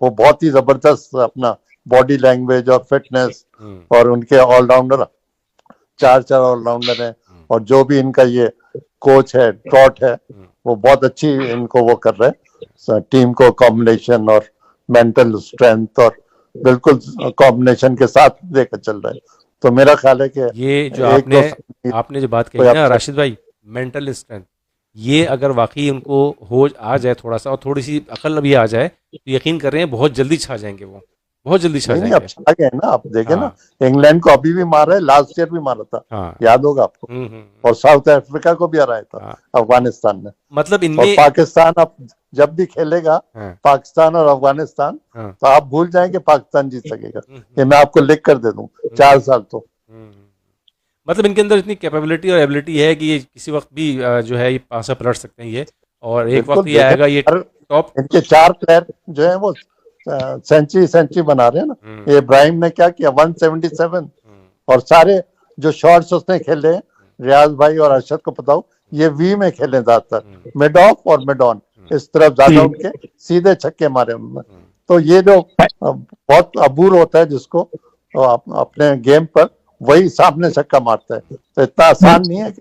वो बहुत ही जबरदस्त अपना बॉडी लैंग्वेज और फिटनेस, और उनके ऑलराउंडर 4 ऑलराउंडर हैं, और जो भी इनका ये कोच है ट्रॉट है, वो बहुत अच्छी इनको वो कर रहे हैं, टीम को कॉम्बिनेशन और मेंटल स्ट्रेंथ और बिल्कुल कॉम्बिनेशन के साथ लेकर चल रहे हैं। तो मेरा ख्याल है कि ये जो आपने जो बात कही ना राशिद भाई, मेंटल स्ट्रेंथ, ये अगर वाकई उनको हो आ जाए थोड़ा सा, और थोड़ी सी अकल भी आ जाए, तो यकीन कर रहे हैं बहुत जल्दी छा जाएंगे, वो बहुत जल्दी छा नहीं, जाएंगे। अब छा गए ना, आप देखे ना, इंग्लैंड को अभी भी मारा है, लास्ट ईयर भी मारा था, हाँ याद होगा आपको, और साउथ अफ्रीका को भी हराया था अफगानिस्तान ने। मतलब और इनमें पाकिस्तान अब जब भी खेलेगा, पाकिस्तान और अफगानिस्तान, तो आप भूल जाएंगे पाकिस्तान जीत सकेगा, ये मैं आपको लिख कर दे दूं, 4 साल तो। मतलब इनके अंदर इतनी कैपेबिलिटी और एबिलिटी है कि ये किसी वक्त भी जो है ये पासा पलट सकते हैं ये, और एक वक्त ये आएगा ये टॉप। इनके 4 प्लेयर जो है वो सेंचुरी बना रहे हैं ना। ये इब्राहिम ने क्या किया, 177, और सारे जो शॉट्स उसने खेले, रियाज भाई और अरशद को बताओ, ये वी में खेले ज्यादातर, मिड ऑफ और मिड ऑन, इस तरफ ज्यादा उनके सीधे छक्के मारे उन्होंने। तो ये जो बहुत अबूर होता है जिसको अपने गेम पर, वही सामने छक्का मारता है, तो इतना आसान नहीं है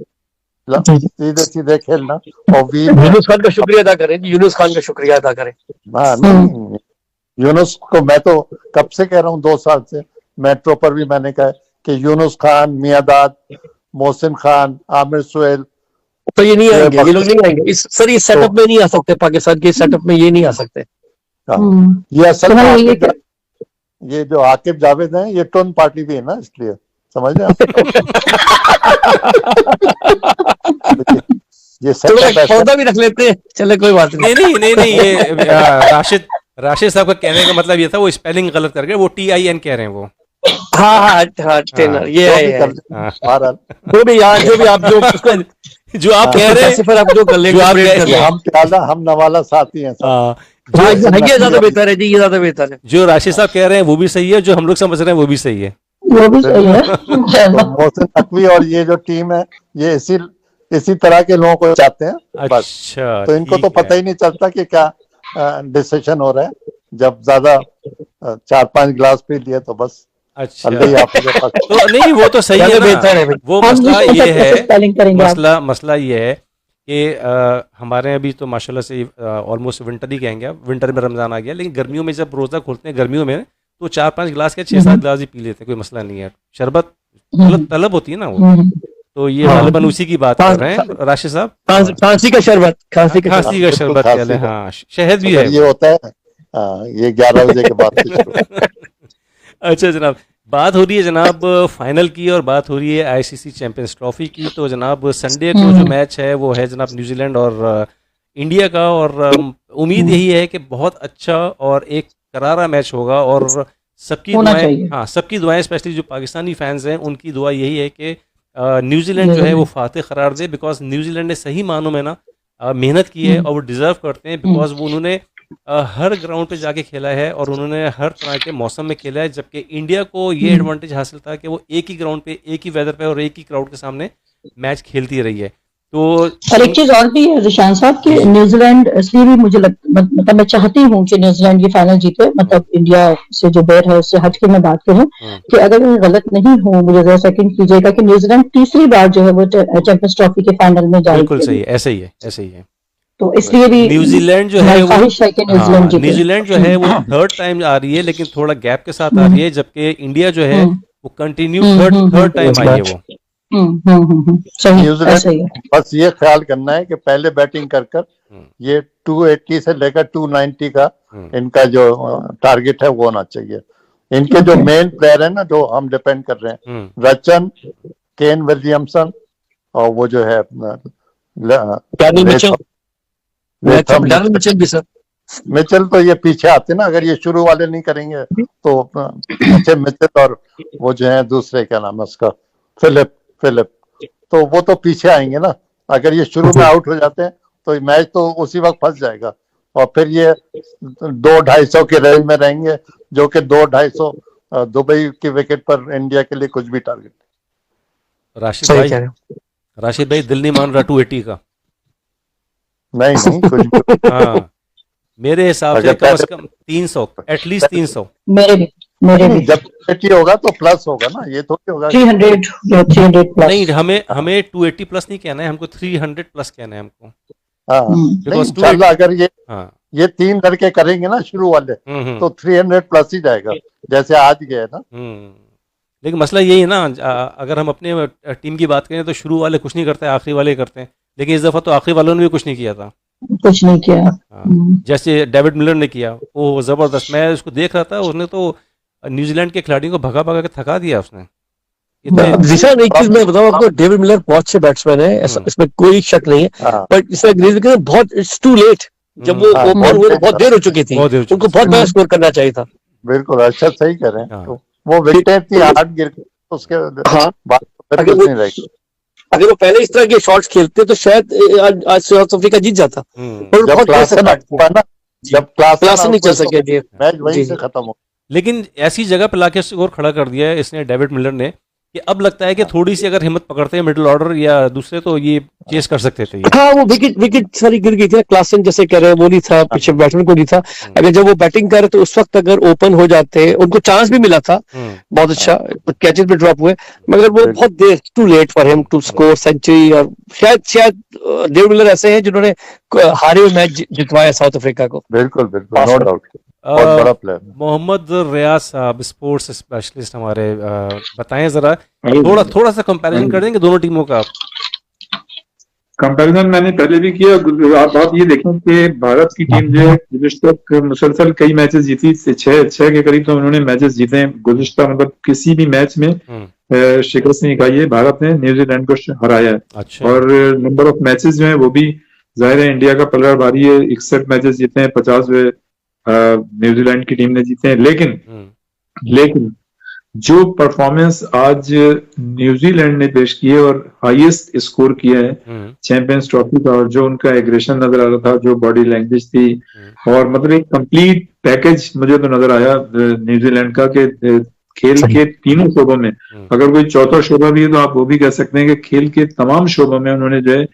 सीधे सीधे खेलना। और वी यूनुस खान का शुक्रिया अदा करें, यूनुस खान का शुक्रिया अदा करें। नहीं, यूनुस को मैं तो कब से कह रहा हूँ, 2 साल से मेट्रो पर भी मैंने कहा कि यूनुस खान, मियादाद, मोहसिन खान, आमिर सुहेल, तो ये नहीं आएंगे, ये लोग नहीं आएंगे सर, ये सेटअप में नहीं आ सकते, पाकिस्तान के सेटअप में ये नहीं आ सकते। ये असल में ये जो आकिब जावेद हैं, ये टोन पार्टी भी है ना, इसलिए समझ रहे हैं। ये चलो सेटअप एक पौधा भी रख लेते हैं, चले कोई बात नहीं। नहीं ये राशिद साहब का कहने का मतलब ये था, वो स्पेलिंग गलत कर गए, वो TIN कह रहे हैं वो। हाँ ट्रेनर ये है बहरहाल जो भी यार जो भी आप जो आप कह रहे हैं, पर आप जो कर लेंगे हम प्याला हम नवाला साथी हैं सब। ये ज्यादा बेहतर है जी, ये ज्यादा बेहतर है। जो राशिद साहब कह रहे हैं वो भी सही है, जो हम लोग समझ रहे हैं वो भी सही है। वो भी सही है। तो मोहसिन नकवी और ये जो टीम है ये इसी तरह के लोगों को चाहते हैं बस। अच्छा, तो इनको तो ठीक है। पता ही नहीं चलता कि क्या डिसीजन हो रहा है, जब ज्यादा 4-5 गिलास पी लिए तो बस अच्छा, हल्दी आपके पास। तो नहीं वो तो सही है बेहतर है ना। भाई। वो हम मसला भी ये है, स्पेलिंग करेंगे आप। मसला ये है कि हमारे अभी तो माशाल्लाह से ऑलमोस्ट विंटर ही कहेंगे आप, विंटर में रमज़ान आ गया, लेकिन गर्मियों में जब रोज़ा खोलते हैं गर्मियों में तो 4-5 गिलास के 6-7 गिलास ही पी लेते हैं, कोई मसला नहीं है। शरबत तलब होती है ना वो, तो ये गालिबन उसी की बात कर रहे हैं राशिद साहब। खांसी का शरबत, खांसी का खांसी का शरबत कह लें, हाँ शहद भी है। ये होता है ये 11 बजे के बाद से शुरू। अच्छा जनाब, बात हो रही है जनाब फाइनल की और बात हो रही है ICC चैंपियंस ट्रॉफी की। तो जनाब संडे को जो मैच है वो है जनाब न्यूजीलैंड और इंडिया का, और उम्मीद यही है कि बहुत अच्छा और एक करारा मैच होगा, और सबकी होना दुआएं, चाहिए। हाँ सबकी दुआएं, स्पेशली जो पाकिस्तानी फैंस हैं उनकी दुआ यही है कि न्यूजीलैंड जो है वो फातेह करार दे, बिकॉज न्यूजीलैंड ने सही मानों में ना मेहनत की है और वो डिजर्व करते हैं, बिकॉज वो उन्होंने हर ग्राउंड पे जाके खेला है और उन्होंने हर तरह के मौसम में खेला है, जबकि इंडिया को ये एडवांटेज हासिल था कि वो एक ही ग्राउंड पे, एक ही वेदर पे और एक ही क्राउड के सामने मैच खेलती रही है। तो और एक चीज और भी है जिशान साहब कि न्यूजीलैंड इसलिए भी मुझे मतलब मैं चाहती हूँ कि न्यूजीलैंड ये फाइनल जीते, मतलब इंडिया से जो बैर है उससे हट के मैं बात करूँ कि अगर मैं गलत नहीं हूँ मुझे जरा सेकंड कीजिएगा कि न्यूजीलैंड तीसरी बार जो है वो चैंपियंस ट्रॉफी के फाइनल में जाएगी। बिल्कुल सही है, ऐसे ही है, ऐसे ही है। तो इसलिए भी न्यूजीलैंड जो है वो ख्वाहिश है कि न्यूजीलैंड जीते। न्यूजीलैंड जो है वो थर्ड टाइम आ रही है, लेकिन थोड़ा गैप के साथ आ रही है, जबकि इंडिया जो है वो कंटिन्यू थर्ड टाइम आई है वो। सही न्यूजीलैंड ऐसा ही है। बस ये ख्याल करना है कि पहले बैटिंग कर ये 280 से लेकर 290 का इनका जो टारगेट है वो होना चाहिए। इनके जो मेन प्लेयर है ना जो हम डिपेंड कर रहे हैं, रचन, केन विलियमसन और वो जो है मिचेल, तो ये पीछे आते ना, अगर ये शुरू वाले नहीं करेंगे तो पीछे मिचेल और वो जो है दूसरे क्या नाम है उसका फिलिप, तो वो तो पीछे आएंगे ना। अगर ये शुरू में आउट हो जाते हैं तो मैच तो उसी वक्त फंस जाएगा और फिर ये 200-250 के रेंज में रहेंगे, जो कि 200-250 दुबई की विकेट पर इंडिया के लिए कुछ भी टारगेट। राशिद भाई दिल नहीं मान रहा 280 का। नहीं कुछ हाँ मेरे हिसाब से कम से कम 300, एटलीस्ट 300। मेरे भी जब 280 होगा तो प्लस होगा ना, ये थोड़ी होगा 300 या 300 प्लस। नहीं, हमें 280 प्लस नहीं कहना है, हमको 300 प्लस कहना है हमको। हाँ अगर ये 3 लड़के करेंगे ना शुरू वाले तो 300 प्लस ही जाएगा, जैसे आज गए ना। लेकिन मसला यही है ना, अगर हम अपने टीम की बात करें तो शुरू वाले कुछ नहीं करते, आखिरी वाले करते हैं, लेकिन इस दफा तो आखिरी वालों ने भी कुछ नहीं किया था। कुछ नहीं किया। जैसे डेविड मिलर ने किया, वो जबरदस्त, मैं उसको देख रहा था, उसने तो न्यूजीलैंड के खिलाड़ियों को भगा भगा के थका दिया उसने। जिशान एक चीज मैं बताऊं आपको, डेविड मिलर बहुत अच्छे बैट्समैन है, इसमें कोई शक नहीं है, बट इसमें बहुत इट्स टू लेट, जब वो ओपन हुए बहुत देर हो चुकी थी, उनको बहुत बड़ा स्कोर करना चाहिए था। बिल्कुल, अच्छा सही कर रहे हैं। वो विकेट थी 8 गिर उसके बाद नहीं रहेगी। अगर वो पहले इस तरह के शॉट्स खेलते तो शायद आज साउथ अफ्रीका जीत जाता। जब क्लास नहीं चल सके मैच वहीं से खत्म हो। लेकिन ऐसी जगह पे लाके स्कोर खड़ा कर दिया है इसने, डेविड मिलर ने, कि अब लगता है कि थोड़ी सी अगर हिम्मत पकड़ते हैं मिडिल ऑर्डर या दूसरे तो ये चेस कर सकते थे। हाँ वो विकेट सारी गिर गई थी, क्लासन जैसे कह रहे हैं वो नहीं था, पीछे बैट्समैन को नहीं था। अगर जब वो बैटिंग कर रहे तो उस वक्त अगर ओपन हो जाते, उनको चांस भी मिला था बहुत अच्छा, कैचेस भी ड्रॉप हुए, मगर वो बहुत देर, too late for him to score century. और शायद डेविड मिलर ऐसे हैं जिन्होंने हारे हुए मैच जितवाया साउथ अफ्रीका को। बिल्कुल नो डाउट, बहुत बड़ा प्लेयर। मोहम्मद रियाज साहब स्पोर्ट्स स्पेशलिस्ट हमारे, बताएं जरा थोड़ा सा कंपैरिजन कर देंगे दोनों टीमों का। कंपैरिजन मैंने पहले भी किया। आप ये देखें कि भारत की टीम जो है गुज़िश्ता मुसलसल कई मैचेस जीती, 6 के करीब तो उन्होंने मैचेस जीते हैं गुज़िश्ता, मतलब किसी भी मैच में शिकस्त नहीं खाई है, भारत ने न्यूजीलैंड को हराया है। अच्छा। और नंबर ऑफ मैचेस जो है वो भी जाहिर है इंडिया का पलड़ा भारी है, 61 मैचेस जीते हैं, 50 जो है न्यूजीलैंड की टीम ने जीते हैं। लेकिन जो परफॉर्मेंस आज न्यूजीलैंड ने पेश की है और हाईएस्ट स्कोर किया है चैंपियंस ट्रॉफी का, और जो उनका एग्रेशन नजर आ रहा था, जो बॉडी लैंग्वेज थी, और मतलब एक कंप्लीट पैकेज मुझे तो नजर आया न्यूजीलैंड का कि खेल के तीनों शोबों में, अगर कोई चौथा शोबा भी है तो आप वो भी कह सकते हैं कि खेल के तमाम शोबों में उन्होंने जो है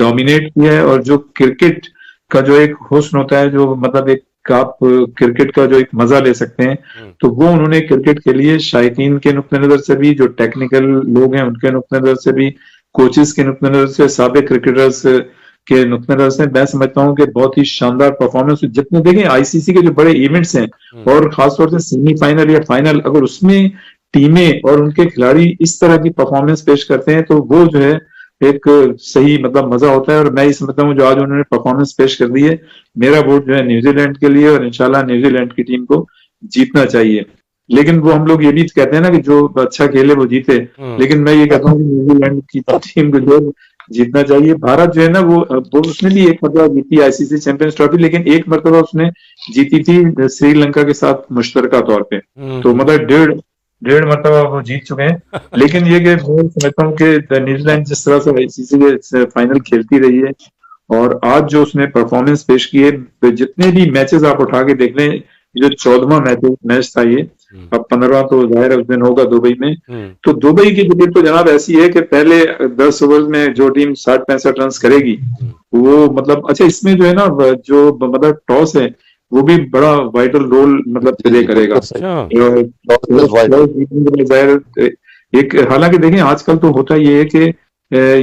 डोमिनेट किया है। और जो क्रिकेट का जो एक हुस्न होता है, जो मतलब एक आप क्रिकेट का जो एक मजा ले सकते हैं, तो वो उन्होंने क्रिकेट के लिए शायकीन के नुक्ते नजर से भी, जो टेक्निकल लोग हैं उनके नुक्ते नजर से भी, कोचेस के नुक्ते नजर से, साबिक क्रिकेटर्स के नुक्ते नजर से, मैं समझता हूँ कि बहुत ही शानदार परफॉर्मेंस। जितने देखें आईसीसी के जो बड़े इवेंट्स हैं, और खासतौर से सेमीफाइनल या फाइनल, अगर उसमें टीमें और उनके खिलाड़ी इस तरह की परफॉर्मेंस पेश करते हैं तो वो जो है एक सही मतलब मजा होता है। और मैं ये समझता हूँ जो आज उन्होंने परफॉर्मेंस पेश कर दी है, मेरा वोट जो है न्यूजीलैंड के लिए, और इंशाल्लाह न्यूजीलैंड की टीम को जीतना चाहिए। लेकिन वो हम लोग ये भी कहते हैं ना कि जो अच्छा खेले वो जीते, लेकिन मैं ये कहता हूँ कि न्यूजीलैंड की टीम को जो जीतना चाहिए। भारत जो है ना वो उसने भी एक मरतबा जीती आईसीसी चैंपियंस ट्रॉफी, लेकिन एक मरतबा उसने जीती थी श्रीलंका के साथ मुश्तरका तौर पे, तो मतलब डेढ़ मरतबा वो जीत चुके हैं। लेकिन ये कि मैं समझता हूँ कि न्यूजीलैंड जिस तरह से आईसीसी के फाइनल खेलती रही है, और आज जो उसने परफॉर्मेंस पेश की है, जितने भी मैचेस आप उठा के देख लें, जो 14वां मैच था ये, अब 15वां तो जाहिर है उस दिन होगा दुबई में। तो दुबई की क्रिकेट तो जनाब ऐसी है कि पहले 10 ओवर में जो टीम 60-65 रन करेगी वो मतलब अच्छा, इसमें जो है ना जो मतलब टॉस है वो भी बड़ा वाइटल रोल मतलब प्ले करेगा। एक हालांकि देखें आजकल तो होता ये है कि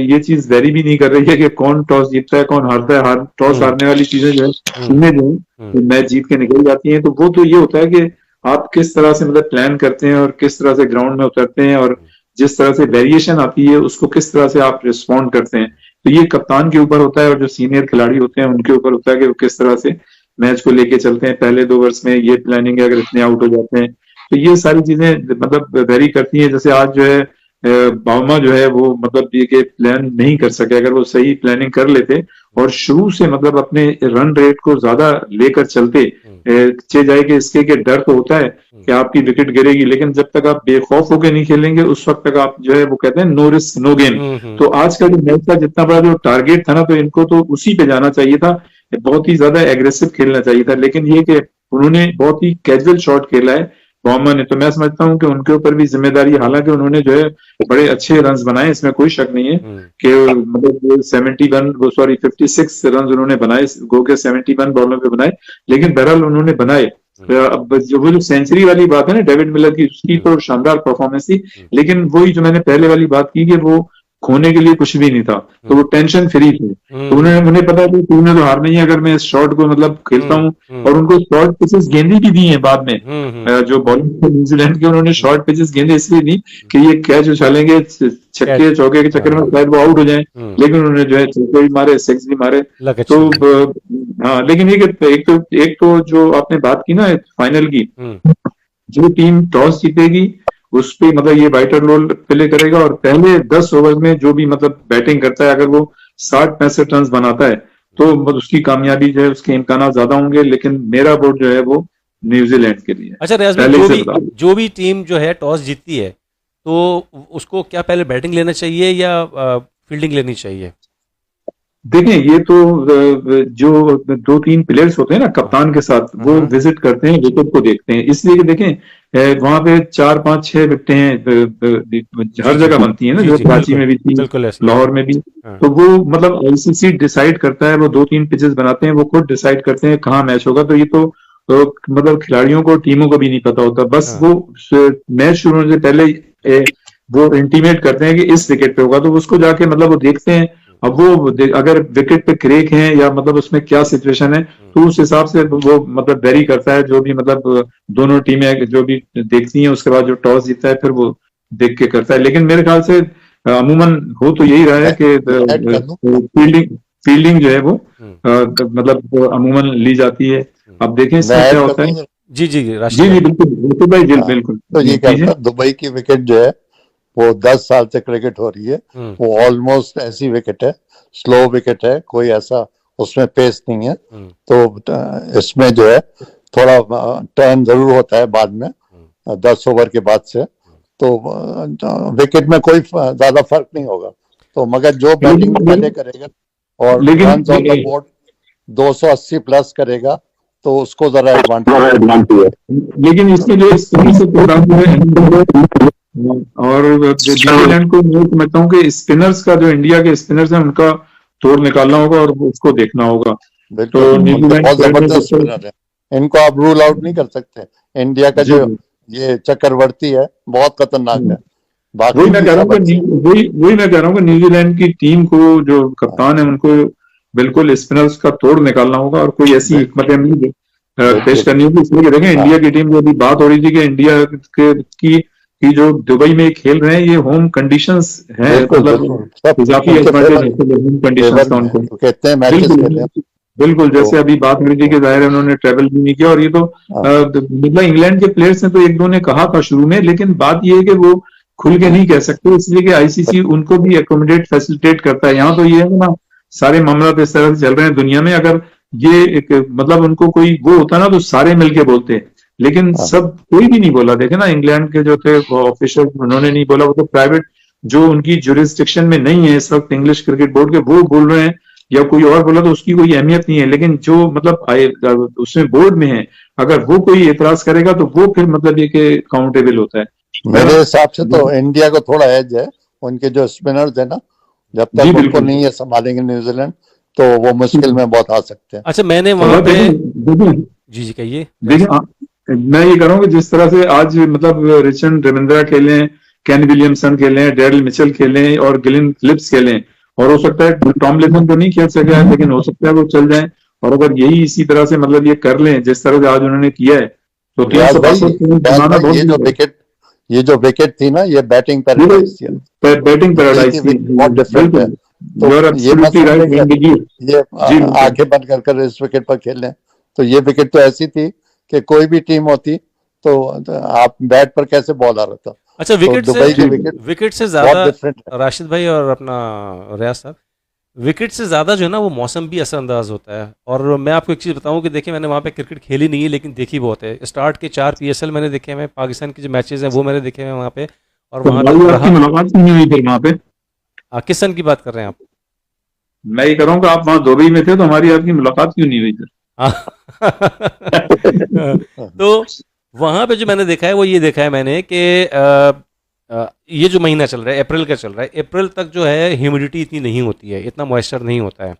ये चीज वेरी भी नहीं कर रही है कि कौन टॉस जीतता है कौन हारता है। टॉस हारने वाली चीजें जो है इनमें जो है मैच जीत के निकल जाती हैं। तो वो तो ये होता है कि आप किस तरह से मतलब प्लान करते हैं और किस तरह से ग्राउंड में उतरते हैं, और जिस तरह से वेरिएशन आती है उसको किस तरह से आप रिस्पॉन्ड करते हैं। तो ये कप्तान के ऊपर होता है, और जो सीनियर खिलाड़ी होते हैं उनके ऊपर होता है कि वो किस तरह से मैच को लेके चलते हैं। पहले 2 ओवर्स में ये प्लानिंग है, अगर इतने आउट हो जाते हैं तो ये सारी चीजें मतलब वेरी करती हैं। जैसे आज जो है बाउमा जो है वो मतलब ये कि प्लान नहीं कर सके, अगर वो सही प्लानिंग कर लेते और शुरू से मतलब अपने रन रेट को ज्यादा लेकर चलते, चे जाए कि इसके के डर तो होता है कि आपकी विकेट गिरेगी, लेकिन जब तक आप बेखौफ होकर नहीं खेलेंगे उस वक्त तक आप जो है वो कहते हैं नो रिस्क नो गेन। तो आज का जो मैच था जितना बड़ा जो टारगेट था ना, तो इनको तो उसी पे जाना चाहिए था, बहुत ही ज्यादा एग्रेसिव खेलना चाहिए था। लेकिन ये कि उन्होंने बहुत ही कैजुअल शॉट खेला है बॉमर ने, तो मैं समझता हूं कि उनके ऊपर भी जिम्मेदारी, हालांकि उन्होंने जो है बड़े अच्छे रन्स बनाए, इसमें कोई शक नहीं है कि मतलब 56 रन उन्होंने बनाए, गो के 71 बॉलों पे बनाए, लेकिन बहरहाल उन्होंने बनाए। अब जो सेंचुरी वाली बात है ना डेविड मिलर की, उसकी तो शानदार परफॉर्मेंस थी, लेकिन वही जो मैंने पहले वाली बात की कि वो खोने के लिए कुछ भी नहीं था, तो वो टेंशन फ्री थे। तो उन्हें पता है कि तूने तो हार नहीं है अगर मैं इस शॉट को मतलब खेलता हूँ। और उनको शॉर्ट पिचेस गेंदे भी दी है बाद में, जो बॉलिंग न्यूजीलैंड के उन्होंने शॉर्ट पिचेस गेंदे इसलिए दी कि ये कैच उछालेंगे छक्के चौके के चक्कर में शायद वो आउट हो जाए, लेकिन उन्होंने जो है चौके भी मारे, सिक्स भी मारे। तो हाँ, लेकिन एक तो जो आपने बात की ना फाइनल की, जो टीम टॉस जीतेगी उस पे मतलब ये वाइटल रोल प्ले करेगा, और पहले 10 ओवर में जो भी मतलब बैटिंग करता है अगर वो 60-65 रन बनाता है तो मतलब उसकी कामयाबी जो है उसके इम्कान ज्यादा होंगे। लेकिन मेरा वोट जो है वो न्यूजीलैंड के लिए। अच्छा रियाज भाई, जो भी टीम जो है टॉस जीतती है तो उसको क्या पहले बैटिंग लेना चाहिए या फील्डिंग लेनी चाहिए? देखें ये तो जो 2-3 प्लेयर्स होते हैं ना कप्तान के साथ, वो विजिट करते हैं, विकेट को देखते हैं, इसलिए कि देखें वहां पे 4-5-6 विकेटें हैं, हर जगह बनती है ना, जो कराची में भी थी, लाहौर में भी। तो वो मतलब आईसीसी डिसाइड करता है, वो 2-3 पिचेस बनाते हैं, वो खुद डिसाइड करते हैं कहाँ मैच होगा। तो ये तो मतलब खिलाड़ियों को टीमों को भी नहीं पता होता, बस वो मैच शुरू होने से पहले वो इंटीमेट करते हैं कि इस विकेट पे होगा, तो उसको जाके मतलब वो देखते हैं। अब वो अगर विकेट पे क्रेक है या मतलब उसमें क्या सिचुएशन है, तो उस हिसाब से वो मतलब वेरी करता है। जो भी मतलब दोनों टीमें जो भी देखती हैं, उसके बाद जो टॉस जीतता है फिर वो देख के करता है। लेकिन मेरे ख्याल से अमूमन हो तो यही रहा है कि फील्डिंग जो है वो मतलब अमूमन ली जाती है। अब देखें इसमें क्या होता है। जी बिल्कुल भाई, बिल्कुल। तो ये कहता दुबई की विकेट जो है वो 10 साल से क्रिकेट हो रही है, वो ऑलमोस्ट ऐसी विकेट है, स्लो विकेट है, कोई ऐसा उसमें पेस नहीं है। तो इसमें जो है थोड़ा टर्न जरूर होता है बाद में 10 ओवर के बाद से, तो विकेट में कोई ज्यादा फर्क नहीं होगा। तो मगर जो बैटिंग पहले करेगा और runs on the board 280 plus करेगा तो उसको जरा एडवांटेज है। लेकिन इसके लिए स्पिन से प्रोग्राम जो है, और न्यूजीलैंड को मैं समझता हूँ कि स्पिनर्स का, जो इंडिया के स्पिनर्स हैं उनका तोड़ निकालना होगा और उसको देखना होगा। तो बहुत जबरदस्त स्पिनर है, इनको आप रूल आउट नहीं कर सकते। इंडिया का जो ये चक्रवर्ती है बहुत खतरनाक है। वही मैं कह रहा हूँ कि न्यूजीलैंड की टीम को, जो कप्तान है, उनको बिल्कुल स्पिनर्स का तोड़ निकालना होगा और कोई ऐसी हिकमत अमली पेश करनी होगी। इसलिए देखें, इंडिया की टीम जो अभी बात हो रही थी कि इंडिया की जो दुबई में खेल रहे हैं, ये होम कंडीशंस हैं, मतलब इजाफी होम कंडीशंस का उनको कहते हैं मैचेस खेले। बिल्कुल, जैसे अभी बात हो रही थी कि जाहिर है उन्होंने ट्रेवल भी नहीं किया, और ये तो मतलब इंग्लैंड के प्लेयर्स ने तो एक दो ने कहा था शुरू में, लेकिन बात ये है कि वो खुल के नहीं कह सकते, इसलिए कि आईसीसी उनको भी एकोमोडेट फैसिलिटेट करता है। यहाँ तो ये है ना, सारे मामला इस तरह से चल रहे हैं दुनिया में। अगर ये एक मतलब उनको कोई वो होता ना तो सारे मिलके बोलते हैं, लेकिन सब कोई भी नहीं बोला। देखे ना, इंग्लैंड के जो थे ऑफिशियल, उन्होंने नहीं बोला, वो तो प्राइवेट जो उनकी जुरिस्डिक्शन में नहीं है इस वक्त इंग्लिश क्रिकेट बोर्ड के, वो बोल रहे हैं, या कोई और बोला तो उसकी कोई अहमियत नहीं है। लेकिन जो मतलब उसमें बोर्ड में है, अगर वो कोई एतराज करेगा तो वो फिर मतलब ये कि काउंटेबल होता है। मेरे हिसाब से तो इंडिया को थोड़ा एज है, उनके जो स्पिनर्स है ना, जब तक उनको नहीं है संभालेंगे न्यूजीलैंड तो वो मुश्किल में बहुत आ सकते हैं। अच्छा, मैंने वहां पे जी कहिए। देखिए, मैं ये कह रहा हूँ कि जिस तरह से आज मतलब रिचर्ड रविंद्रा खेले, केन विलियमसन खेले, डेरिल मिचेल खेले और गिलेन फिलिप्स खेले, और हो सकता है टॉम लिथन तो नहीं खेल सका है, लेकिन हो सकता है वो चल जाए। और अगर यही इसी तरह से मतलब ये कर लें जिस तरह से आज उन्होंने किया है, तो ये जो विकेट थी ना, ये बैटिंग पैराडाइज थी, बहुत डिफरेंट है। तो ये आंखें बंद कर इस विकेट पर खेल लें, तो ये विकेट तो ऐसी थी कि कोई भी टीम होती तो आप बैट पर कैसे बॉल आ रहा था। अच्छा, विकेट से ज्यादा राशिद भाई और अपना रियाज साहब, विकेट से ज्यादा जो है ना वो मौसम भी असरअंदाज होता है। और मैं आपको एक चीज बताऊं कि देखिए, मैंने वहाँ पे क्रिकेट खेली नहीं है लेकिन देखी बहुत है। स्टार्ट के 4 PSL मैंने देखे हैं, पाकिस्तान के जो मैचेस हैं वो मैंने देखे हैं वहाँ पे। और वहाँ मुलाकात नहीं हुई फिर वहाँ पे? किस सन की बात कर रहे हैं आप? मैं ये कह रहा हूँ कि आप वहाँ दुबई में थे तो हमारी आपकी मुलाकात क्यों नहीं हुई फिर? तो वहां पे जो मैंने देखा है वो ये देखा है मैंने कि ये जो महीना चल रहा है, अप्रैल का चल रहा है, अप्रैल तक जो है ह्यूमिडिटी इतनी नहीं होती है, इतना मॉइस्चर नहीं होता है।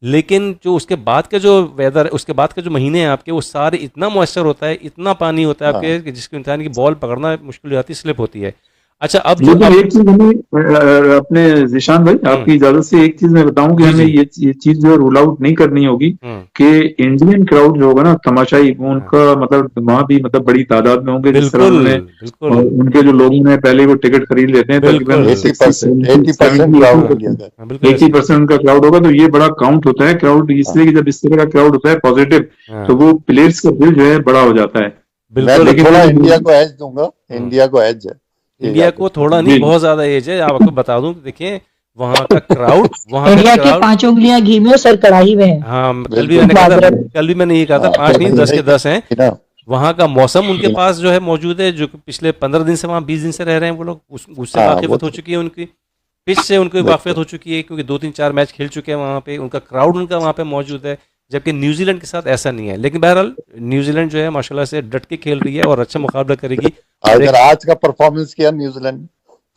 लेकिन जो उसके बाद का जो वेदर, उसके बाद का जो महीने हैं आपके, वो सारे इतना मॉइस्चर होता है, इतना पानी होता है आपके, जिसके इंसान की बॉल पकड़ना मुश्किल हो जाती है, स्लिप होती है। अच्छा, अब जो एक चीज हमें अपने जिशान भाई, आपकी इजाजत से एक चीज मैं बताऊं कि हमें ये चीज जो रूल आउट नहीं करनी होगी कि इंडियन क्राउड जो होगा ना, तमाशाई, उनका मतलब वहां भी मतलब बड़ी तादाद में होंगे, जिस तरह उनके जो लोगों ने पहले वो टिकट खरीद लेते हैं, तकरीबन 80% उनका क्राउड होगा। तो ये बड़ा काउंट होता है क्राउड, इसलिए कि जब इस तरह का क्राउड होता है पॉजिटिव, तो वो प्लेयर्स का दिल जो है बड़ा हो जाता है। लेकिन थोड़ा इंडिया को एज दूंगा, इंडिया को एज है, इंडिया को थोड़ा नहीं, बहुत ज्यादा एज है। आपको बता दूं, देखिए वहाँ का क्राउड, वहाँ इंडिया के 5 उंगलियां घी में और सर कढ़ाई में है। हाँ, कल भी मैंने ये कहा था 5 नहीं 10 के 10 हैं। वहाँ का मौसम उनके पास जो है मौजूद है, जो पिछले 15 दिन से वहाँ 20 दिन से रह रहे हैं वो लोग, उससे वाकिफत हो चुकी है, उनकी पिच से उनकी वाकिफत हो चुकी है, क्योंकि 2-3-4 मैच खेल चुके हैं वहाँ पे। उनका क्राउड उनका वहाँ पे मौजूद है, जबकि न्यूजीलैंड के साथ ऐसा नहीं है। लेकिन बहरहाल न्यूजीलैंड जो है माशाल्लाह से डट के खेल रही है और अच्छा मुकाबला करेगी। अगर आज का परफॉर्मेंस किया न्यूजीलैंड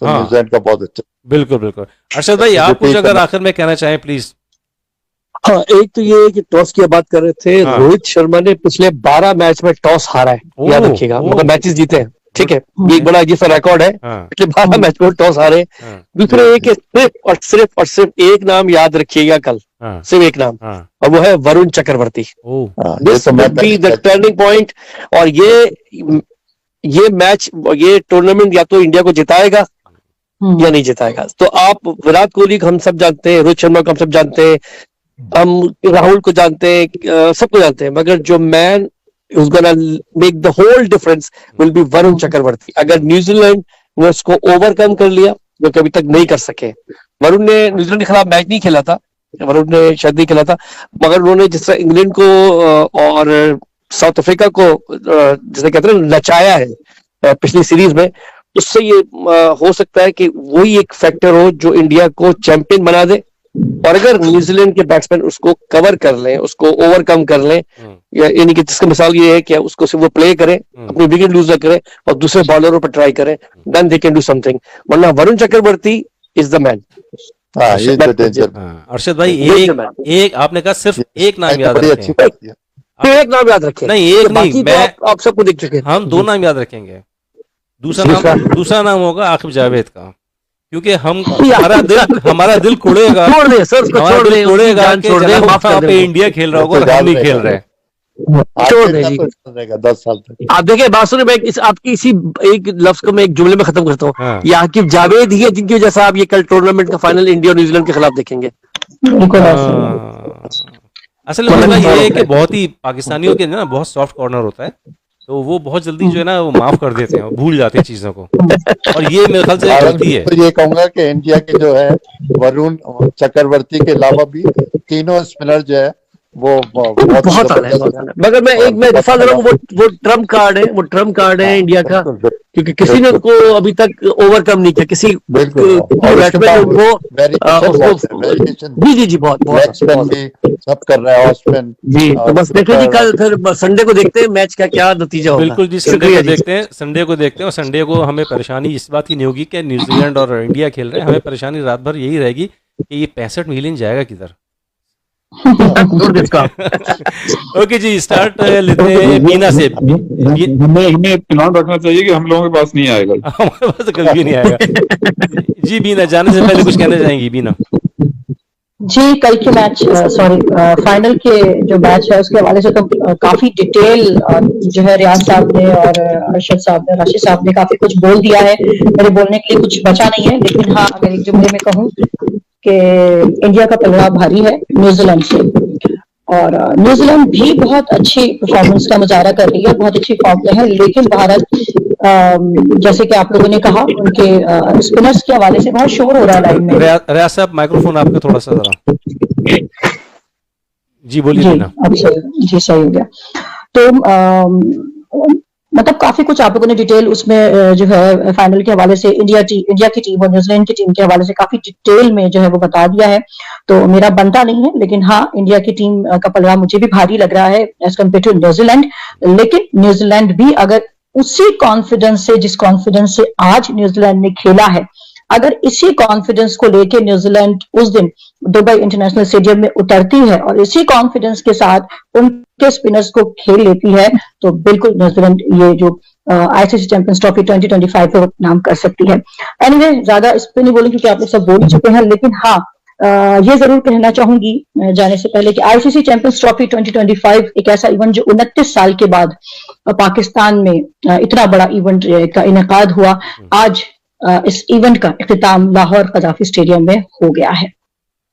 तो न्यूजीलैंड का बहुत अच्छा। बिल्कुल बिल्कुल। अर्शद भाई, आप कुछ अगर आखिर में कहना चाहें प्लीज। हाँ, एक तो ये कि टॉस की बात कर रहे थे, रोहित शर्मा ने पिछले 12 मैच में टॉस हारा है, याद रखिएगा, मतलब मैचेस जीते हैं, ठीक है, ये एक बड़ा जिसका रिकॉर्ड है, पिछले 12 मैच में टॉस हारे। दूसरे एक सिर्फ एक नाम याद रखिएगा कल, सिर्फ एक नाम, और वो है Varun Chakravarthy. This will be the turning point. और ये मैच, ये टूर्नामेंट या तो इंडिया को जिताएगा या नहीं जिताएगा। तो आप विराट कोहली को हम सब जानते हैं, रोहित शर्मा को हम सब जानते हैं, हम राहुल को जानते हैं, सबको जानते हैं, मगर जो man who's gonna make the whole difference will be Varun Chakravarthy. अगर न्यूजीलैंड वो इसको ओवरकम कर लिया, जो कभी तक नहीं कर सके। वरुण ने न्यूजीलैंड के खिलाफ मैच नहीं खेला था, वरुण ने शायद नहीं खेला था, मगर उन्होंने जिस तरह इंग्लैंड को और साउथ अफ्रीका को जैसे कहते हैं नचाया है पिछली सीरीज में, उससे ये हो सकता है कि वही एक फैक्टर हो जो इंडिया को चैंपियन बना दे। और अगर न्यूजीलैंड के बैट्समैन उसको कवर कर लें, उसको ओवरकम कर लें, यानी कि जिसका मिसाल ये है कि उसको सिर्फ वो प्ले करें, अपनी विकेट लूज न करें और दूसरे बॉलरों पर ट्राई करें, then they can do something. वरना Varun Chakravarthy is the man. ये जो डेंजर, अर्शद भाई एक आपने कहा सिर्फ एक नाम याद बड़ी रखें। अच्छी बात है। तो एक नाम याद रखें, नहीं एक नहीं, मैं आप सबको देख चुके हैं। हम 2 नाम याद रखेंगे। दूसरा नाम होगा आकिब जावेद का, क्योंकि हमारा दिल कुड़ेगा, छोड़ दे सर, उसको छोड़ दे, कुड़ेगा कि छोड़ दे, जनाब माफ कर वहाँ दे पे उनको। इंडिया खेल रहा होगा और हम नहीं खेल रहे। छोड़ दे जी। तो रहेगा 10 साल तक। आप देखिए बात सुने, मैं आपकी इसी एक लफ्ज को मैं एक जुमले में खत्म करता हूँ। हाँ। ये आकिब जावेद ही है जिनकी वजह से आप ये कल टूर्नामेंट का फाइनल इंडिया और न्यूजीलैंड के खिलाफ देखेंगे। बिल्कुल ऐसे ही। असल में लगा ये है कि बहुत ही पाकिस्तानियों के ना बहुत सॉफ्ट कॉर्नर होता है, तो वो बहुत जल्दी जो है ना वो माफ कर देते हैं, भूल जाते हैं चीजों को, और ये मेरे ख्याल से एक गलती है। तो ये कहूंगा कि इंडिया के जो है वरुण चक्रवर्ती के अलावा भी तीनों स्पिनर जो है वो बहुत आला है, बहुत आला है। मगर मैं दफा दे रहा हूँ, वो ट्रम्प कार्ड है, वो ट्रम्प कार्ड है इंडिया का, क्योंकि किसी ने उनको अभी तक ओवरकम नहीं किया, किसी बैट्समैन जी जी बहुत सब कर रहा है ऑस्पिन जी। तो बस देखिए जी, कल फिर संडे को देखते हैं मैच का क्या नतीजा होगा। बिल्कुल जी, संडे को देखते हैं, और संडे को हमें परेशानी इस बात की नहीं होगी कि न्यूजीलैंड और इंडिया खेल रहे हैं, हमें परेशानी रात भर यही रहेगी कि ये 65 मिलियन जाएगा किधर। ओके जी, स्टार्ट लेते हैं बीना से। हमें इत्मीनान रखना चाहिए कि हम लोगों के पास नहीं आएगा। हमारे पास कभी भी नहीं आएगा। जी बीना, जाने से पहले कुछ कहना चाहेंगी बीना? जी, कल के मैच फाइनल के जो मैच है उसके हवाले से तो काफी डिटेल जो है रियाज साहब ने और अरशद साहब ने, राशिद साहब ने काफी कुछ बोल दिया है, मेरे बोलने के लिए कुछ बचा नहीं है। लेकिन हाँ, अगर एक जुमले में कहूँ कि इंडिया का पलड़ा भारी है न्यूजीलैंड से, और न्यूजीलैंड भी बहुत अच्छी परफॉर्मेंस का मुजाहरा कर रही है, बहुत अच्छी फॉर्म में है। लेकिन भारत जैसे कि आप लोगों ने कहा, उनके स्पिनर्स के हवाले से बहुत शोर हो रहा है लाइन में। रियाज साहब, माइक्रोफोन आपका थोड़ा सा जरा। जी बोलिए बीना। अब जी सही हो गया। तो मतलब काफी कुछ आप लोगों ने डिटेल उसमें जो है फाइनल के हवाले से इंडिया की टीम और न्यूजीलैंड की टीम के हवाले से काफी डिटेल में जो है वो बता दिया है, तो मेरा बनता नहीं है। लेकिन हाँ, इंडिया की टीम का पलड़ा मुझे भी भारी लग रहा है एज कम्पेयर टू न्यूजीलैंड। लेकिन न्यूजीलैंड भी अगर उसी कॉन्फिडेंस से, जिस कॉन्फिडेंस से आज न्यूजीलैंड ने खेला है, अगर इसी कॉन्फिडेंस को लेके न्यूजीलैंड उस दिन दुबई इंटरनेशनल स्टेडियम में उतरती है और इसी कॉन्फिडेंस के साथ उनके स्पिनर्स को खेल लेती है, तो बिल्कुल न्यूजीलैंड ये जो आईसीसी चैंपियंस ट्रॉफी 2025 पे नाम कर सकती है। एनीवे, ज्यादा इस पे नहीं बोलूंगी क्योंकि आप लोग सब बोल चुके हैं। लेकिन हाँ, ये जरूर कहना चाहूंगी जाने से पहले कि आईसीसी चैंपियंस ट्रॉफी 2025 एक ऐसा इवेंट जो 29 साल के बाद पाकिस्तान में इतना बड़ा इवेंट का इनेकाद हुआ, आज इस इवेंट का इख्तिताम लाहौर कदाफी स्टेडियम में हो गया है।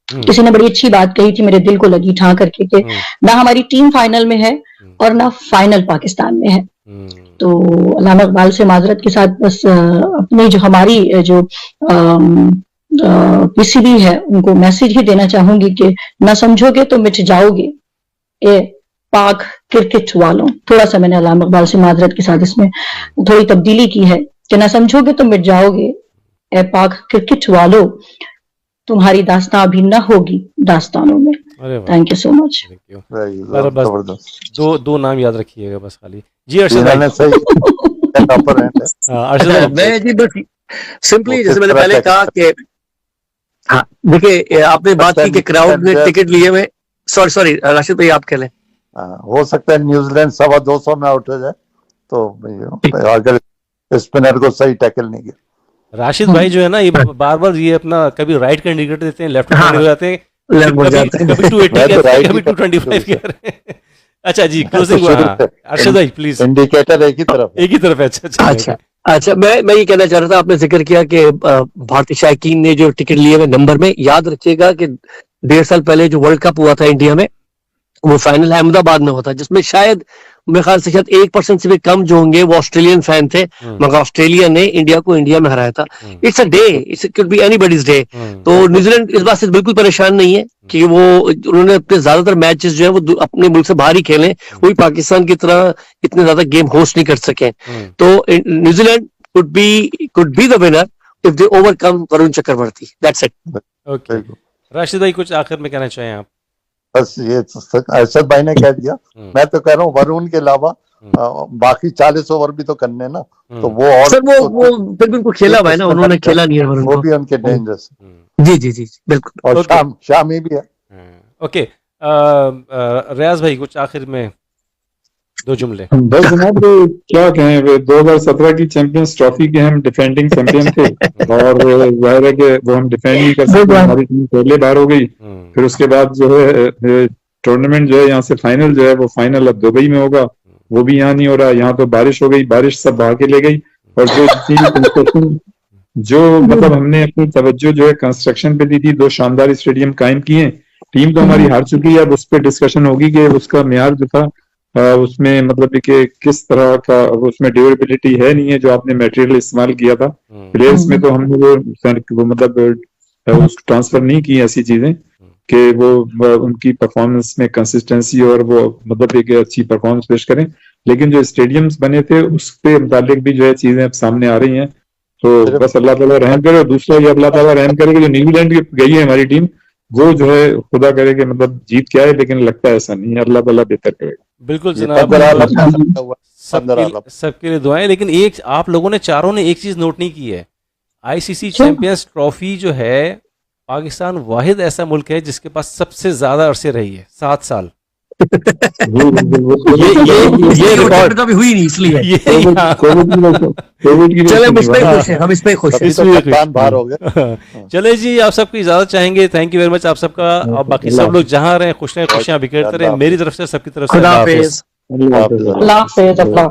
किसी ने बड़ी अच्छी बात कही थी, मेरे दिल को लगी ठा करके, कि ना हमारी टीम फाइनल में है और ना फाइनल पाकिस्तान में है। तो अल्लामा इकबाल से माजरत के साथ बस अपनी जो हमारी जो पीसीबी है उनको मैसेज ही देना चाहूंगी कि ना समझोगे तो मिट जाओगे ए पाक क्रिकेट वालों। थोड़ा सा मैंने अल्लामा इकबाल से माजरत के साथ इसमें थोड़ी तब्दीली की है कि ना समझोगे तो मिट जाओगे ए पाक क्रिकेट वालों, तुम्हारी दास्तां भी न होगी दास्तानों में। Thank you so much. दो नाम याद रखिएगा बस खाली। जी अर्शद भाई। मैं जी बस सिंपली जैसे मैंने पहले कहा कि हाँ देखिए, आपने बात की कि क्राउड ने टिकट लिए हुए, सॉरी राशिद भाई आप कह लें। हो सकता है न्यूजीलैंड 225 में आउट हो जाए, तो अगर स्पिनर को सही टैकल नहीं किया। राशिद भाई जो है ना, ये बार बार ये अपना कभी राइट का इंडिकेटर देते हैं, लेफ्ट का हो जाते हैं, कभी 280 कभी 225 कह रहे हैं। अच्छा जी, क्लोजिंग अर्शद भाई प्लीज। इंडिकेटर एक ही तरफ है। अच्छा मैं ये कहना चाह रहा था, आपने जिक्र किया कि भारतीय शायकीन ने जो टिकट लिए हुए नंबर में, याद रखिएगा कि 1.5 साल पहले जो वर्ल्ड कप हुआ था इंडिया में, वो फाइनल अहमदाबाद में होता, जिसमें शायद मेरे ख्याल से शायद 1% से भी कम जो होंगे वो ऑस्ट्रेलियन फैन थे, मगर ऑस्ट्रेलिया ने इंडिया को इंडिया में हराया था। It's a day, it's could be anybody's day. तो न्यूजीलैंड इस बात से बिल्कुल परेशान नहीं है कि वो उन्होंने अपने ज्यादातर मैचेस जो है वो अपने मुल्क से बाहर ही खेले, वही पाकिस्तान की तरह इतने ज्यादा गेम होस्ट नहीं कर सके। तो New Zealand could be the winner if they overcome Varun Chakravarthy. That's it. Okay, Rashid भाई कुछ आखिर में कहना चाहें आप? बस ये अरशद भाई ने कह दिया। मैं तो कह रहा हूँ वरुण के अलावा बाकी 40 ओवर भी तो करने ना, तो वो और सर वो फिर भी उनको खेला हुआ है ना, उन्होंने खेला नहीं है वरुण वो को। भी उनके डेंजर्स। जी जी जी बिल्कुल। और शामी भी है। ओके, रियाज भाई कुछ आखिर में 2 जुमले। बस जनाब क्या कहें, 2017 की चैंपियंस ट्रॉफी के हम डिफेंडिंग चैंपियन थे और जाहिर है कि वो हम डिफेंड नहीं कर सकते, हमारी टीम पहले बार हो गई। फिर उसके बाद जो है टूर्नामेंट जो है यहाँ से फाइनल जो है वो फाइनल अब दुबई में होगा, वो भी यहाँ नहीं हो रहा। यहाँ तो बारिश हो गई, बारिश सब बहा के ले गई। और जो मतलब हमने अपनी तवज्जो जो है कंस्ट्रक्शन पे दी थी, 2 शानदार स्टेडियम कायम किए। टीम तो हमारी हार चुकी है, अब उस पर डिस्कशन होगी कि उसका मेयार जो था उसमें मतलब कि किस तरह का उसमें ड्यूरेबिलिटी है नहीं है जो आपने मटेरियल इस्तेमाल किया था। प्लेयर्स में तो हमने वो मतलब ट्रांसफर नहीं की ऐसी चीजें कि वो उनकी परफॉर्मेंस में कंसिस्टेंसी और वो मतलब एक अच्छी परफॉर्मेंस पेश करें। लेकिन जो स्टेडियम्स बने थे उसके मुताबिक भी जो है चीजें अब सामने आ रही हैं। तो बस अल्लाह ताला रहम करे। और दूसरा ये अल्लाह ताला रहम करे कि जो न्यूजीलैंड गई है हमारी टीम, वो जो है खुदा करे कि मतलब जीत के आए, लेकिन लगता है ऐसा नहीं है। अल्लाह ताला बेहतर करेगा। बिल्कुल जनाब, सबके लिए दुआएं। लेकिन एक आप लोगों ने चारों ने एक चीज नोट नहीं की है, आईसीसी चैंपियंस ट्रॉफी जो है पाकिस्तान वाहिद ऐसा मुल्क है जिसके पास सबसे ज्यादा अरसे रही है, 7 साल। ये रिकॉर्ड कभी हुई नहीं, इसलिए चले हम इस पे खुश हैं, हम इस पे खुश हैं। बाहर हो गए। चले जी, आप सबकी इजाजत चाहेंगे। थैंक यू वेरी मच आप सबका। और बाकी सब लोग जहां रहे खुश रहें, खुशियां बिखेरते रहे। मेरी तरफ से सबकी तरफ से खुदा हाफिज। अल्लाह हाफिज।